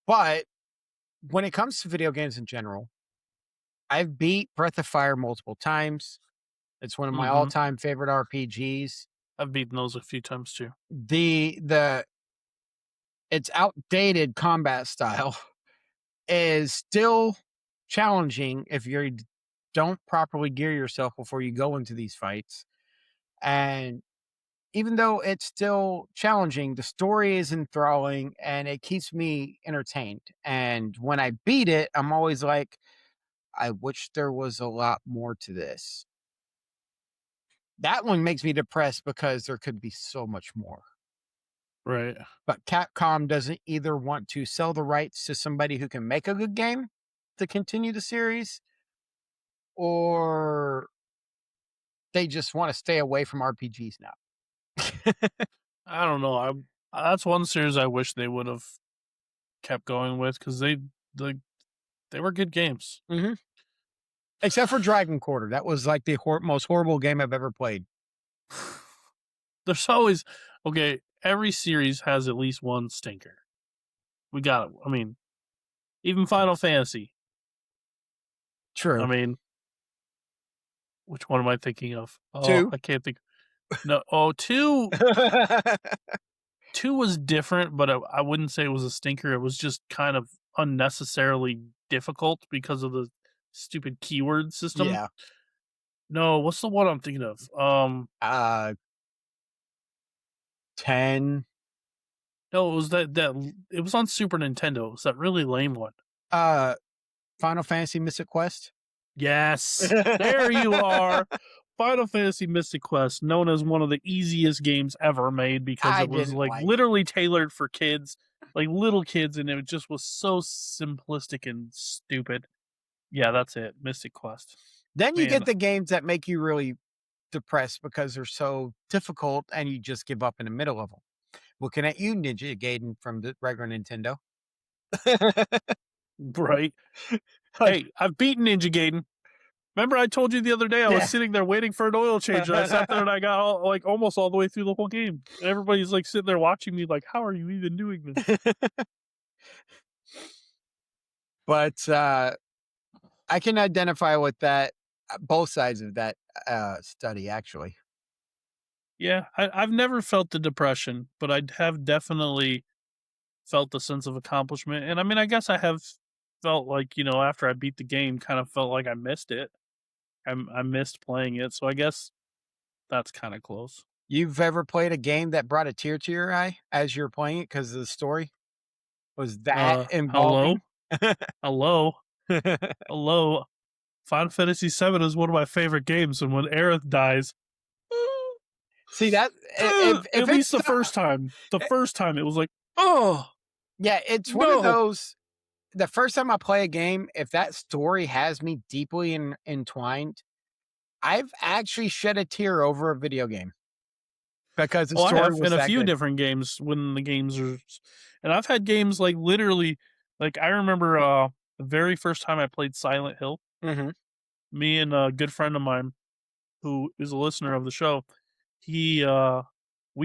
But when it comes to video games in general, I've beat Breath of Fire multiple times. It's one of my Mhm. all-time favorite RPGs. I've beaten those a few times too. The its outdated combat style is still challenging if you don't properly gear yourself before you go into these fights. And even though it's still challenging, the story is enthralling and it keeps me entertained. And when I beat it, I'm always like, I wish there was a lot more to this. That one makes me depressed because there could be so much more. Right. But Capcom doesn't either want to sell the rights to somebody who can make a good game to continue the series, or they just want to stay away from RPGs now. I don't know. That's one series I wish they would have kept going with, because they were good games. Mm-hmm. Except for Dragon Quarter. That was like the most horrible game I've ever played. There's always, okay, every series has at least one stinker. We got it. I mean, even Final Fantasy. True. I mean, which one am I thinking of? Oh, 2. I can't think. No, 2. 2 was different, but I wouldn't say it was a stinker. It was just kind of unnecessarily difficult because of the stupid keyword system. Yeah. No, what's the one I'm thinking of? 10. No, it was that it was on Super Nintendo. It was that really lame one. Final Fantasy Mystic Quest. Yes, there you are. Final Fantasy Mystic Quest, known as one of the easiest games ever made, because it was literally tailored for kids, like little kids, and it just was so simplistic and stupid. Yeah, that's it. Mystic Quest. Then you get the games that make you really depressed because they're so difficult and you just give up in the middle of them. Looking at you, Ninja Gaiden from the regular Nintendo. Right. Hey, I've beaten Ninja Gaiden. Remember I told you the other day I was sitting there waiting for an oil change, and I sat there and I got almost all the way through the whole game. Everybody's like sitting there watching me like, how are you even doing this? But I can identify with that, both sides of that study, actually. Yeah, I've never felt the depression, but I have definitely felt the sense of accomplishment. And I mean, I guess I have felt like, after I beat the game, kind of felt like I missed it. I missed playing it, so I guess that's kind of close. You've ever played a game that brought a tear to your eye as you're playing it because the story was that involving? Hello. Final Fantasy VII is one of my favorite games, and when Aerith dies, see that if at least the first time it was like, oh yeah, it's one of those. The first time I play a game, if that story has me deeply entwined, I've actually shed a tear over a video game because the story was in a that few good. different games when the games are, and I've had games like literally, like I remember the very first time I played Silent Hill. Mm-hmm. Me and a good friend of mine, who is a listener of the show, we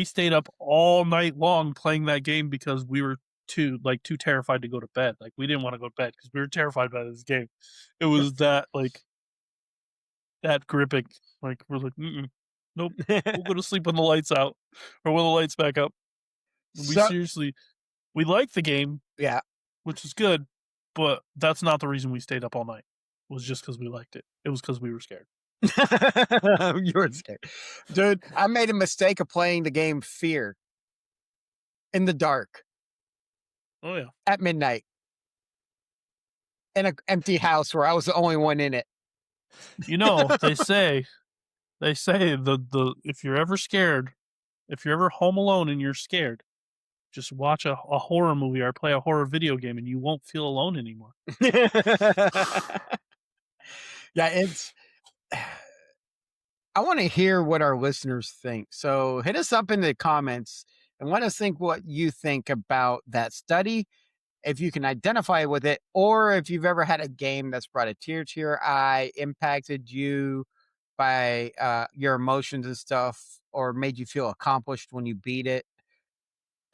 stayed up all night long playing that game because we were too terrified to go to bed. Like, we didn't want to go to bed because we were terrified by this game. It was that gripping. Like, we're like, nope, we'll go to sleep when the lights out or when the lights back up. We like the game, yeah, which is good, but that's not the reason we stayed up all night. It was just because we liked it. It was because we were scared. You were scared, dude. I made a mistake of playing the game Fear in the dark. Oh yeah, at midnight in an empty house where I was the only one in it. They say the if you're ever scared, if you're ever home alone and you're scared, just watch a horror movie or play a horror video game and you won't feel alone anymore. Yeah, it's I want to hear what our listeners think. So hit us up in the comments and let us think what you think about that study, if you can identify with it, or if you've ever had a game that's brought a tear to your eye, impacted you by your emotions and stuff, or made you feel accomplished when you beat it.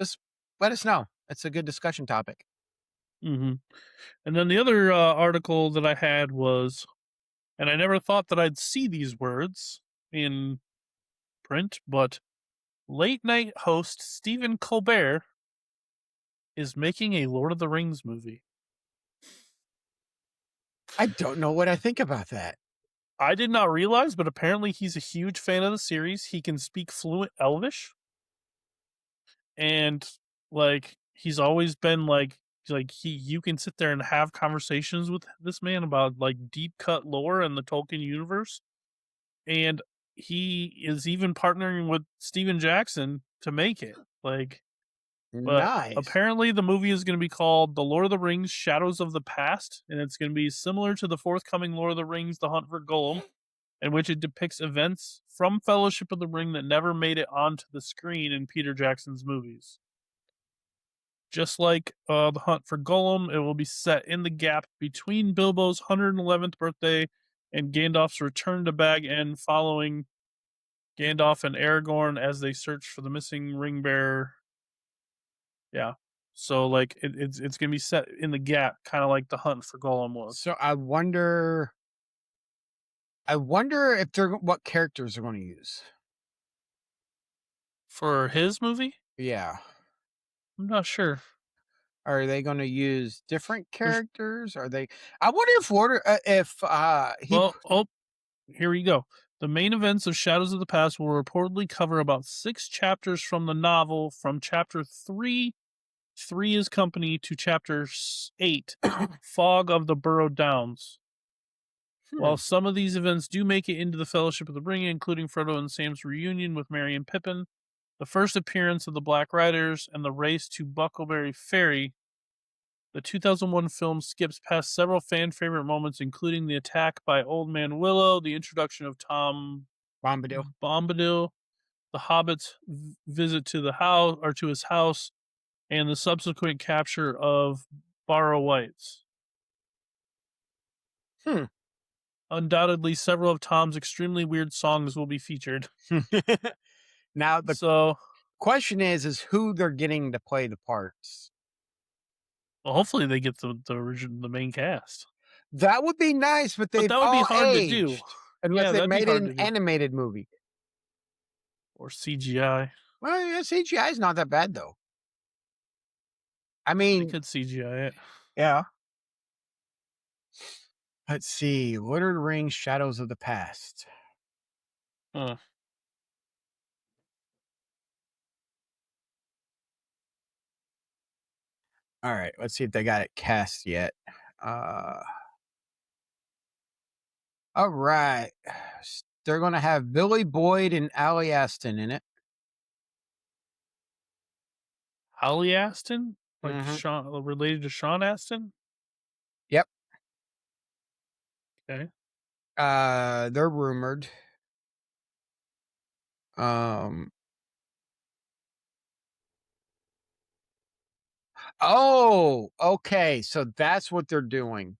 Just let us know. It's a good discussion topic. Mm-hmm. And then the other article that I had was, and I never thought that I'd see these words in print, but late night host Stephen Colbert is making a Lord of the Rings movie. I don't know what I think about that. I did not realize, but apparently he's a huge fan of the series. He can speak fluent Elvish. And he's always been you can sit there and have conversations with this man about deep cut lore in the Tolkien universe. And he is even partnering with Steven Jackson to make it. Like, but Nice. apparently the movie is going to be called The Lord of the Rings: Shadows of the Past, and it's going to be similar to the forthcoming Lord of the Rings: The Hunt for Gollum, in which it depicts events from Fellowship of the Ring that never made it onto the screen in Peter Jackson's movies. Just like The Hunt for Gollum, it will be set in the gap between Bilbo's 111th birthday and Gandalf's return to Bag End, following Gandalf and Aragorn as they search for the missing ring bearer. Yeah. So like it's gonna be set in the gap, kind of like The Hunt for Gollum was. So I wonder if they're what characters they're going to use. For his movie? Yeah. I'm not sure. Are they going to use different There's characters? Are they? I wonder if he. well, oh, here we go. The main events of Shadows of the Past will reportedly cover about 6 chapters from the novel, from chapter 3, 3 is company, to chapter 8, Fog of the Burrow Downs. While some of these events do make it into the Fellowship of the Ring, including Frodo and Sam's reunion with Merry and Pippin, the first appearance of the Black Riders, and the race to Buckleberry Ferry, the 2001 film skips past several fan favorite moments, including the attack by Old Man Willow, the introduction of Tom Bombadil. Bombadil, the Hobbit's visit to the house or to his house, and the subsequent capture of Barrow Whites. Undoubtedly, several of Tom's extremely weird songs will be featured. Now the So, question is who they're getting to play the parts. well, hopefully they get the main cast. That would be nice, but But they've that would be all hard to do. aged unless Yeah, they that'd be made it hard an to do. animated movie. Or CGI. Well, yeah, CGI is not that bad though. I They mean, could CGI it. yeah. Let's see, Lord of the Rings: Shadows of the Past. Huh. All right, let's see if they got it cast yet. All right, they're gonna have Billy Boyd and Ali Aston in it. Holly Aston? Like Mm-hmm. Sean, related to Sean Aston? Yep. Okay. They're rumored. Um. Oh, okay. So that's what they're doing.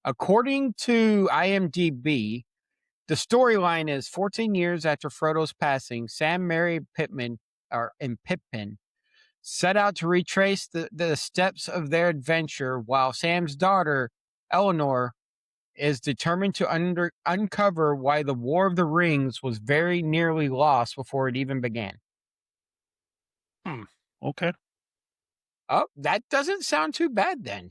According to IMDb, the storyline is 14 years after Frodo's passing, Sam, Merry, and Pippin set out to retrace the steps of their adventure, while Sam's daughter, Eleanor, is determined to uncover why the War of the Rings was very nearly lost before it even began. Okay. Oh, that doesn't sound too bad then.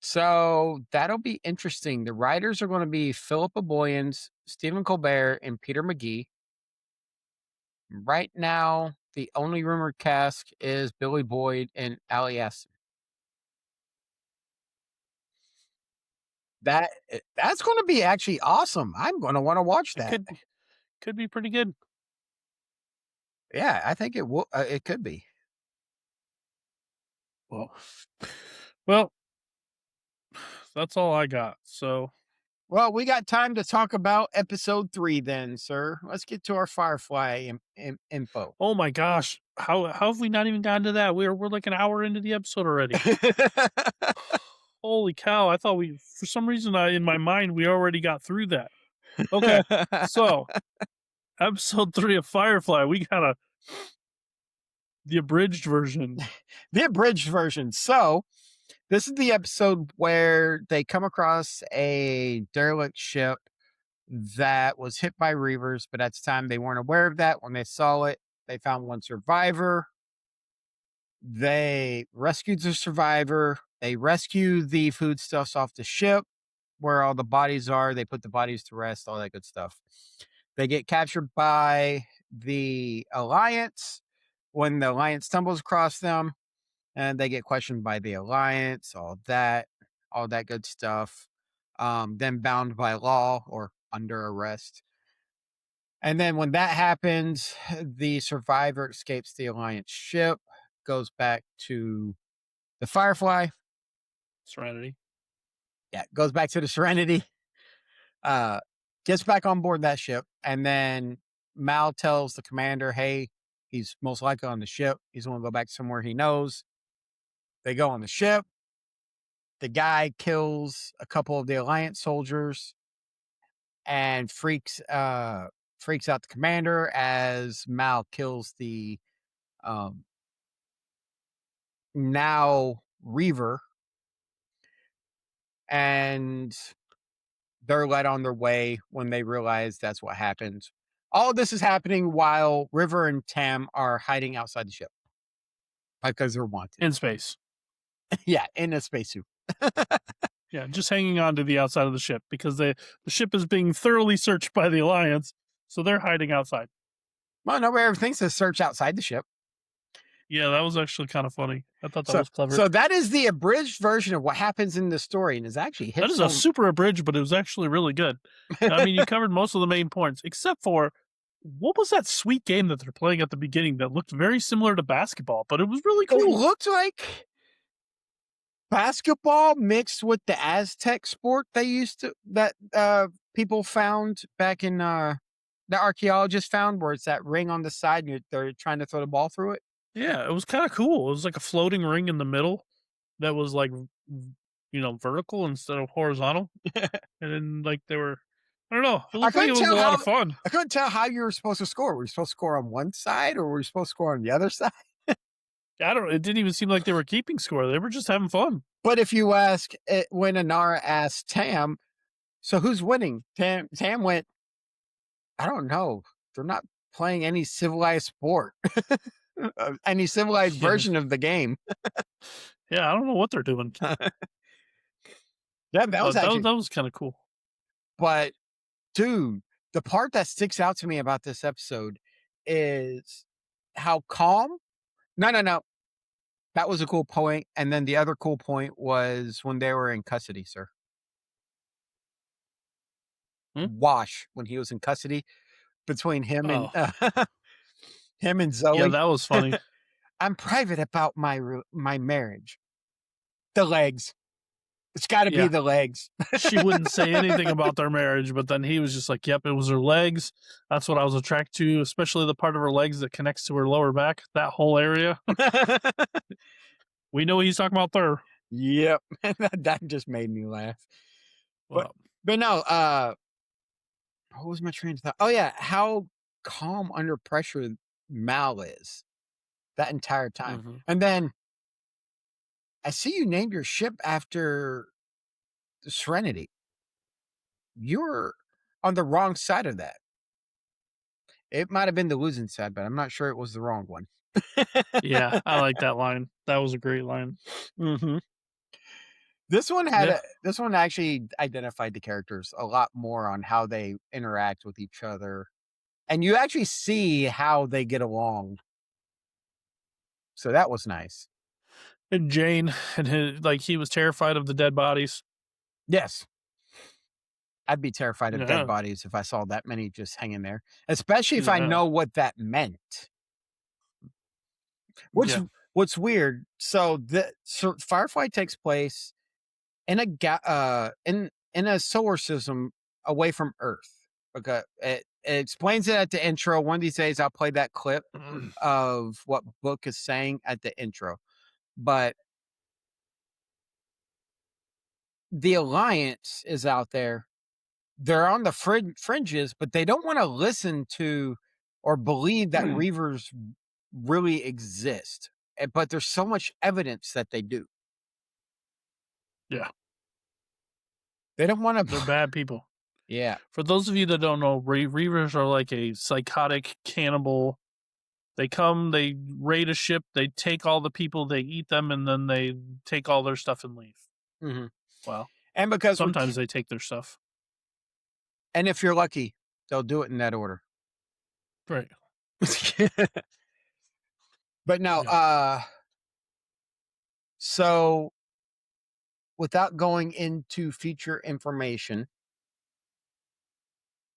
So that'll be interesting. The writers are going to be Philippa Boyens, Stephen Colbert, and Peter McGee. Right now, the only rumored cast is Billy Boyd and Ali Aston. That's going to be actually awesome. I'm going to want to watch It that. could be pretty good. Yeah, I think it will. It could be. Well, that's all I got. So, Well, we got time to talk about episode 3 then, sir. Let's get to our Firefly info. oh my gosh, how have we not even gotten to that? We're like an hour into the episode already. Holy cow! I thought for some reason, in my mind, we already got through that. Okay, so episode 3 of Firefly, we got the abridged version. The abridged version. So, this is the episode where they come across a derelict ship that was hit by reavers, but at the time they weren't aware of that. When they saw it, they found one survivor. They rescued the survivor. They rescue the foodstuffs off the ship where all the bodies are. They put the bodies to rest, all that good stuff. They get captured by the Alliance. When the Alliance stumbles across them, and they get questioned by the Alliance, all that good stuff. then bound by law or under arrest. And then when that happens, the survivor escapes the Alliance ship, goes back to the Firefly. Serenity. Yeah, goes back to the Serenity. Uh, gets back on board that ship, and then Mal tells the commander, "Hey, he's most likely on the ship. He's going to go back somewhere he knows." They go on the ship. The guy kills a couple of the Alliance soldiers and freaks out the commander as Mal kills the um, now Reaver, and they're led on their way when they realize that's what happened. All of this is happening while River and Tam are hiding outside the ship because they're wanted. In space. Yeah, in a spacesuit. Yeah, just hanging on to the outside of the ship because the ship is being thoroughly searched by the Alliance, so they're hiding outside. Well, nobody ever thinks to search outside the ship. Yeah, that was actually kind of funny. I thought that was clever. So that is the abridged version of what happens in the story, and is actually that is a super abridged, but it was actually really good. I mean, you covered most of the main points, except for what was that sweet game that they're playing at the beginning that looked very similar to basketball, but it was really cool. It looked like basketball mixed with the Aztec sport they used to that people found back in the archaeologists found, where it's that ring on the side and they're trying to throw the ball through it. Yeah, it was kind of cool. It was like a floating ring in the middle that was like, vertical instead of horizontal. And then like they were, I don't know. It looked like it was a lot of fun. I couldn't tell how you were supposed to score. Were you supposed to score on one side or were you supposed to score on the other side? It didn't even seem like they were keeping score. They were just having fun. But if you ask, when Anara asked Tam, so who's winning? Tam went, I don't know. They're not playing any civilized sport, any civilized version of the game. Yeah, I don't know what they're doing. Yeah, that was kind of cool. But dude, the part that sticks out to me about this episode is how calm. No. That was a cool point. And then the other cool point was when they were in custody, sir. Wash, when he was in custody, between him and him and Zoe. Yeah, that was funny. I'm private about my marriage. The legs. It's got to be the legs. She wouldn't say anything about their marriage, but then he was just like, yep, it was her legs. That's what I was attracted to, especially the part of her legs that connects to her lower back, that whole area. We know what he's talking about there. Yep. That just made me laugh. But no, what was my train of thought? Oh, yeah. How calm under pressure Mal is that entire time. Mm-hmm. And then I see you named your ship after the Serenity. You're on the wrong side of that. It might have been the losing side, but I'm not sure it was the wrong one. Yeah, I like that line. That was a great line. Mm-hmm. This one actually identified the characters a lot more on how they interact with each other. And you actually see how they get along. So that was nice. And Jane, and he was terrified of the dead bodies. Yes. I'd be terrified of dead bodies if I saw that many just hanging there, especially if I know what that meant. What's weird. So Firefly takes place in a solar system away from Earth. Okay, it explains it at the intro. One of these days, I'll play that clip of what Book is saying at the intro. But the Alliance is out there. They're on the fringes, but they don't want to listen to or believe that Reavers really exist. But there's so much evidence that they do. Yeah. They don't want to. They're bad people. Yeah. For those of you that don't know, Reavers are like a psychotic cannibal. They come, they raid a ship, they take all the people, they eat them, and then they take all their stuff and leave. Mm-hmm. Well, and because sometimes they take their stuff. And if you're lucky, they'll do it in that order. Right. But no, so without going into future information,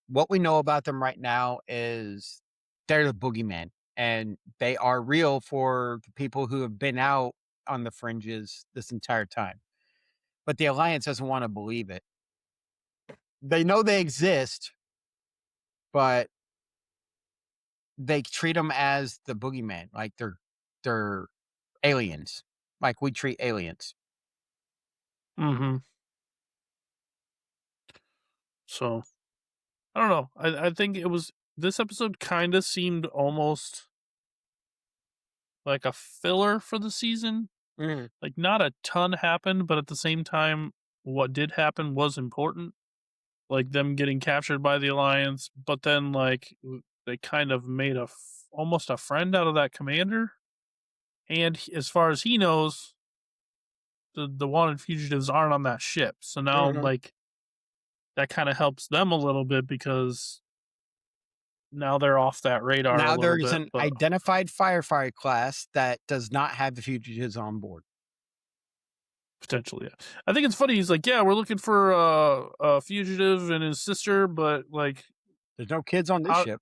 what we know about them right now is they're the boogeyman, and they are real for the people who have been out on the fringes this entire time. But the Alliance doesn't want to believe it. They know they exist, but they treat them as the boogeyman, like they're aliens, like we treat aliens. Mm-hmm. So I don't know. I think it was this episode kind of seemed almost like a filler for the season. Mhm. Like not a ton happened, but at the same time, what did happen was important. Like them getting captured by the Alliance, but then like they kind of made almost a friend out of that commander. And as far as he knows, the wanted fugitives aren't on that ship. So now Mhm. like that kind of helps them a little bit because now they're off that radar a Now little there's bit. an But identified firefighter class that does not have the fugitives on board. potentially, yeah. I think it's funny. He's like, "Yeah, we're looking for a fugitive and his sister, but like, There's no kids on this how? ship.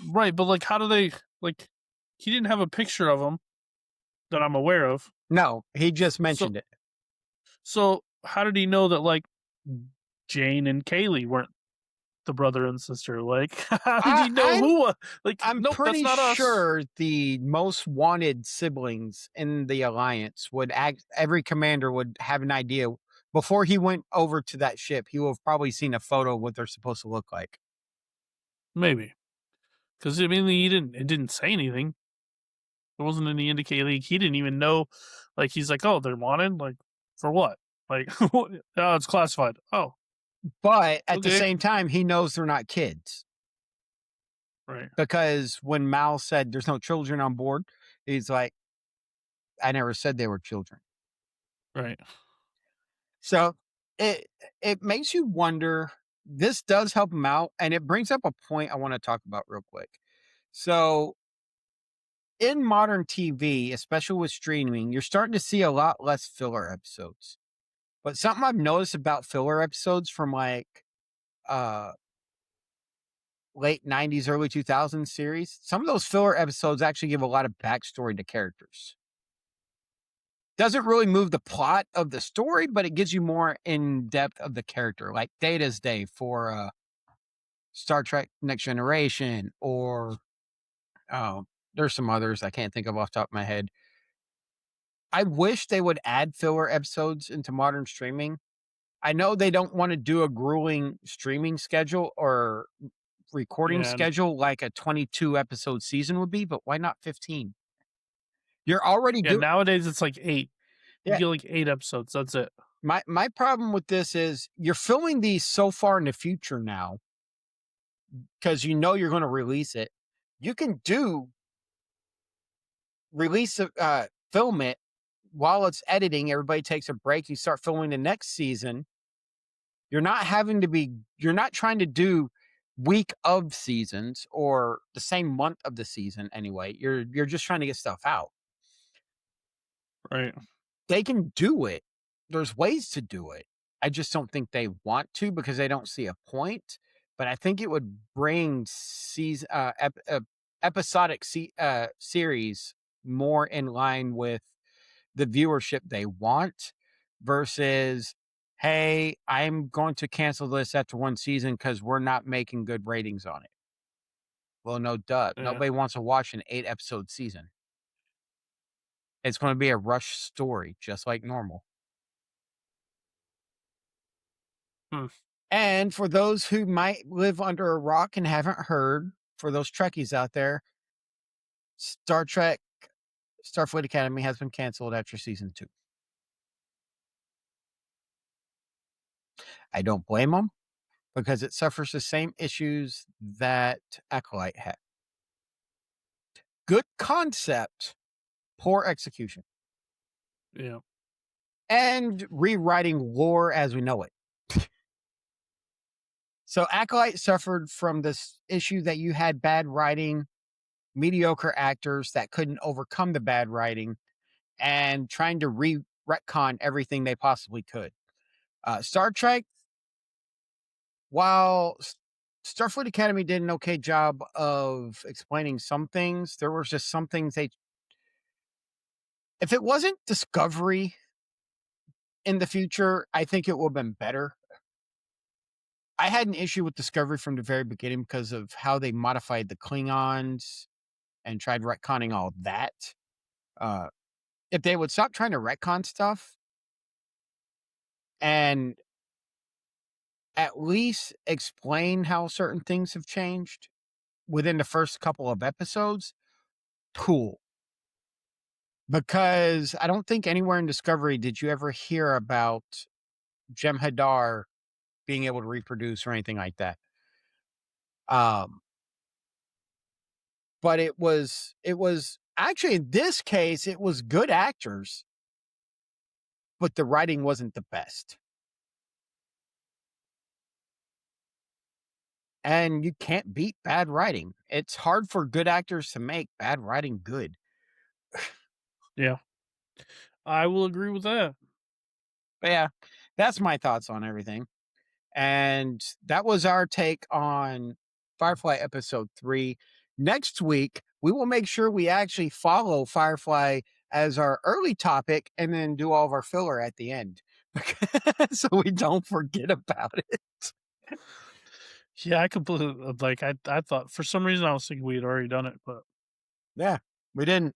Right, but like, how do they like? He didn't have a picture of them that I'm aware of. No, he just So, mentioned it. so how did he know that like Jane and Kaylee weren't the brother and sister? Like, how did I, he know I'm who? Like, I'm nope, that's pretty not us. sure the most wanted siblings in the Alliance would act. Every commander would have an idea before he went over to that ship. He will have probably seen a photo of what they're supposed to look like. Maybe because I mean, he didn't. It didn't say anything. There wasn't any indicator. Like, he didn't even know. Like he's like, oh, they're wanted. Like for what? Like, oh, it's classified. Oh, But at the okay, same time, he knows they're not kids right, because when Mal said there's no children on board, he's like, I never said they were children. right. So it it makes you wonder. This does help him out, and it brings up a point I want to talk about real quick. So in modern TV, especially with streaming, you're starting to see a lot less filler episodes. But something I've noticed about filler episodes from like uh late 90s, early 2000s series, some of those filler episodes actually give a lot of backstory to characters. Doesn't really move the plot of the story, but it gives you more in depth of the character, like Data's Day for Star Trek Next Generation, or there's some others I can't think of off the top of my head. I wish they would add filler episodes into modern streaming. I know they don't want to do a grueling streaming schedule or recording Yeah, schedule like a 22 episode season would be, but why not 15? You're already yeah. doing. Nowadays it's like 8. You Yeah. get like 8 episodes. That's it. My problem with this is you're filming these so far in the future now because you know you're going to release it. You can do release film it while it's editing. Everybody takes a break. You start filming the next season. You're not trying to do week of seasons or the same month of the season anyway. You're just trying to get stuff out. Right. They can do it. There's ways to do it. I just don't think they want to because they don't see a point. But I think it would bring episodic series more in line with the viewership they want versus, hey, I'm going to cancel this after one season because we're not making good ratings on it. Well, no, duh. Yeah. Nobody wants to watch an 8 episode season. It's going to be a rush story, just like normal. Hmm. And for those who might live under a rock and haven't heard, for those Trekkies out there, Star Trek Starfleet Academy has been canceled after season 2. I don't blame them because it suffers the same issues that Acolyte had. Good concept, poor execution, Yeah. and rewriting lore as we know it. So Acolyte suffered from this issue that you had bad writing, mediocre actors that couldn't overcome the bad writing, and trying to retcon everything they possibly could. Star Trek, while Starfleet Academy did an okay job of explaining some things, there was just some things they. If it wasn't Discovery in the future, I think it would have been better. I had an issue with Discovery from the very beginning because of how they modified the Klingons and tried retconning all that. Uh, if they would stop trying to retcon stuff and at least explain how certain things have changed within the first couple of episodes, cool. Because I don't think anywhere in Discovery did you ever hear about Jem'Hadar being able to reproduce or anything like that. Um, but it was actually in this case, it was good actors, but the writing wasn't the best. And you can't beat bad writing. It's hard for good actors to make bad writing good. Yeah, I will agree with that. But yeah, that's my thoughts on everything. And that was our take on Firefly episode 3. Next week, we will make sure we actually follow Firefly as our early topic and then do all of our filler at the end so we don't forget about it. Yeah, I completely like. I thought for some reason I was thinking we had already done it, but Yeah, we didn't.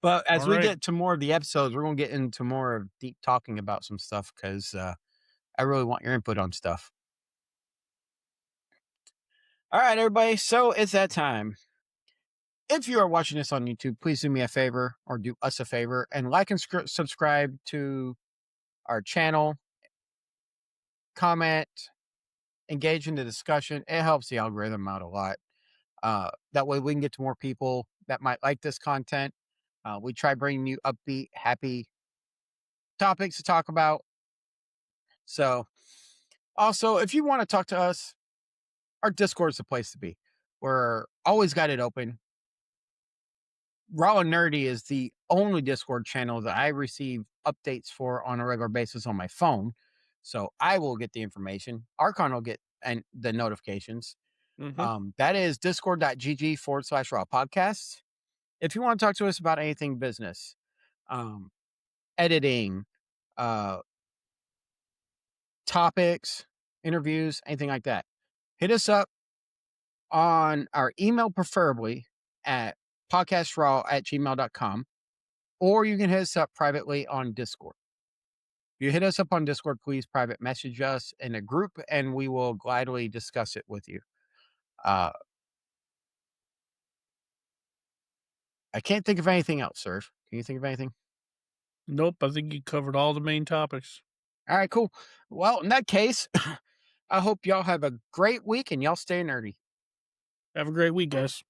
But as all we right. get to more of the episodes, we're going to get into more of deep talking about some stuff because I really want your input on stuff. All right, everybody. So it's that time. If you are watching this on YouTube, please do me a favor or do us a favor and like and subscribe to our channel, comment, engage in the discussion. It helps the algorithm out a lot. That way we can get to more people that might like this content. We try bringing you upbeat, happy topics to talk about. So also, if you want to talk to us, our Discord is the place to be. We're always got it open. Raw and Nerdy is the only Discord channel that I receive updates for on a regular basis on my phone. So I will get the information. Archon will get the notifications. Mm-hmm. That is discord.gg/raw podcasts. If you want to talk to us about anything business, editing, uh, topics, interviews, anything like that, hit us up on our email, preferably at podcastraw@gmail.com. Or you can hit us up privately on Discord. If you hit us up on Discord, please private message us in a group and we will gladly discuss it with you. Uh, I can't think of anything else, sir. Can you think of anything? Nope, I think you covered all the main topics. All right, cool. Well, in that case, I hope y'all have a great week and y'all stay nerdy. Have a great week, guys.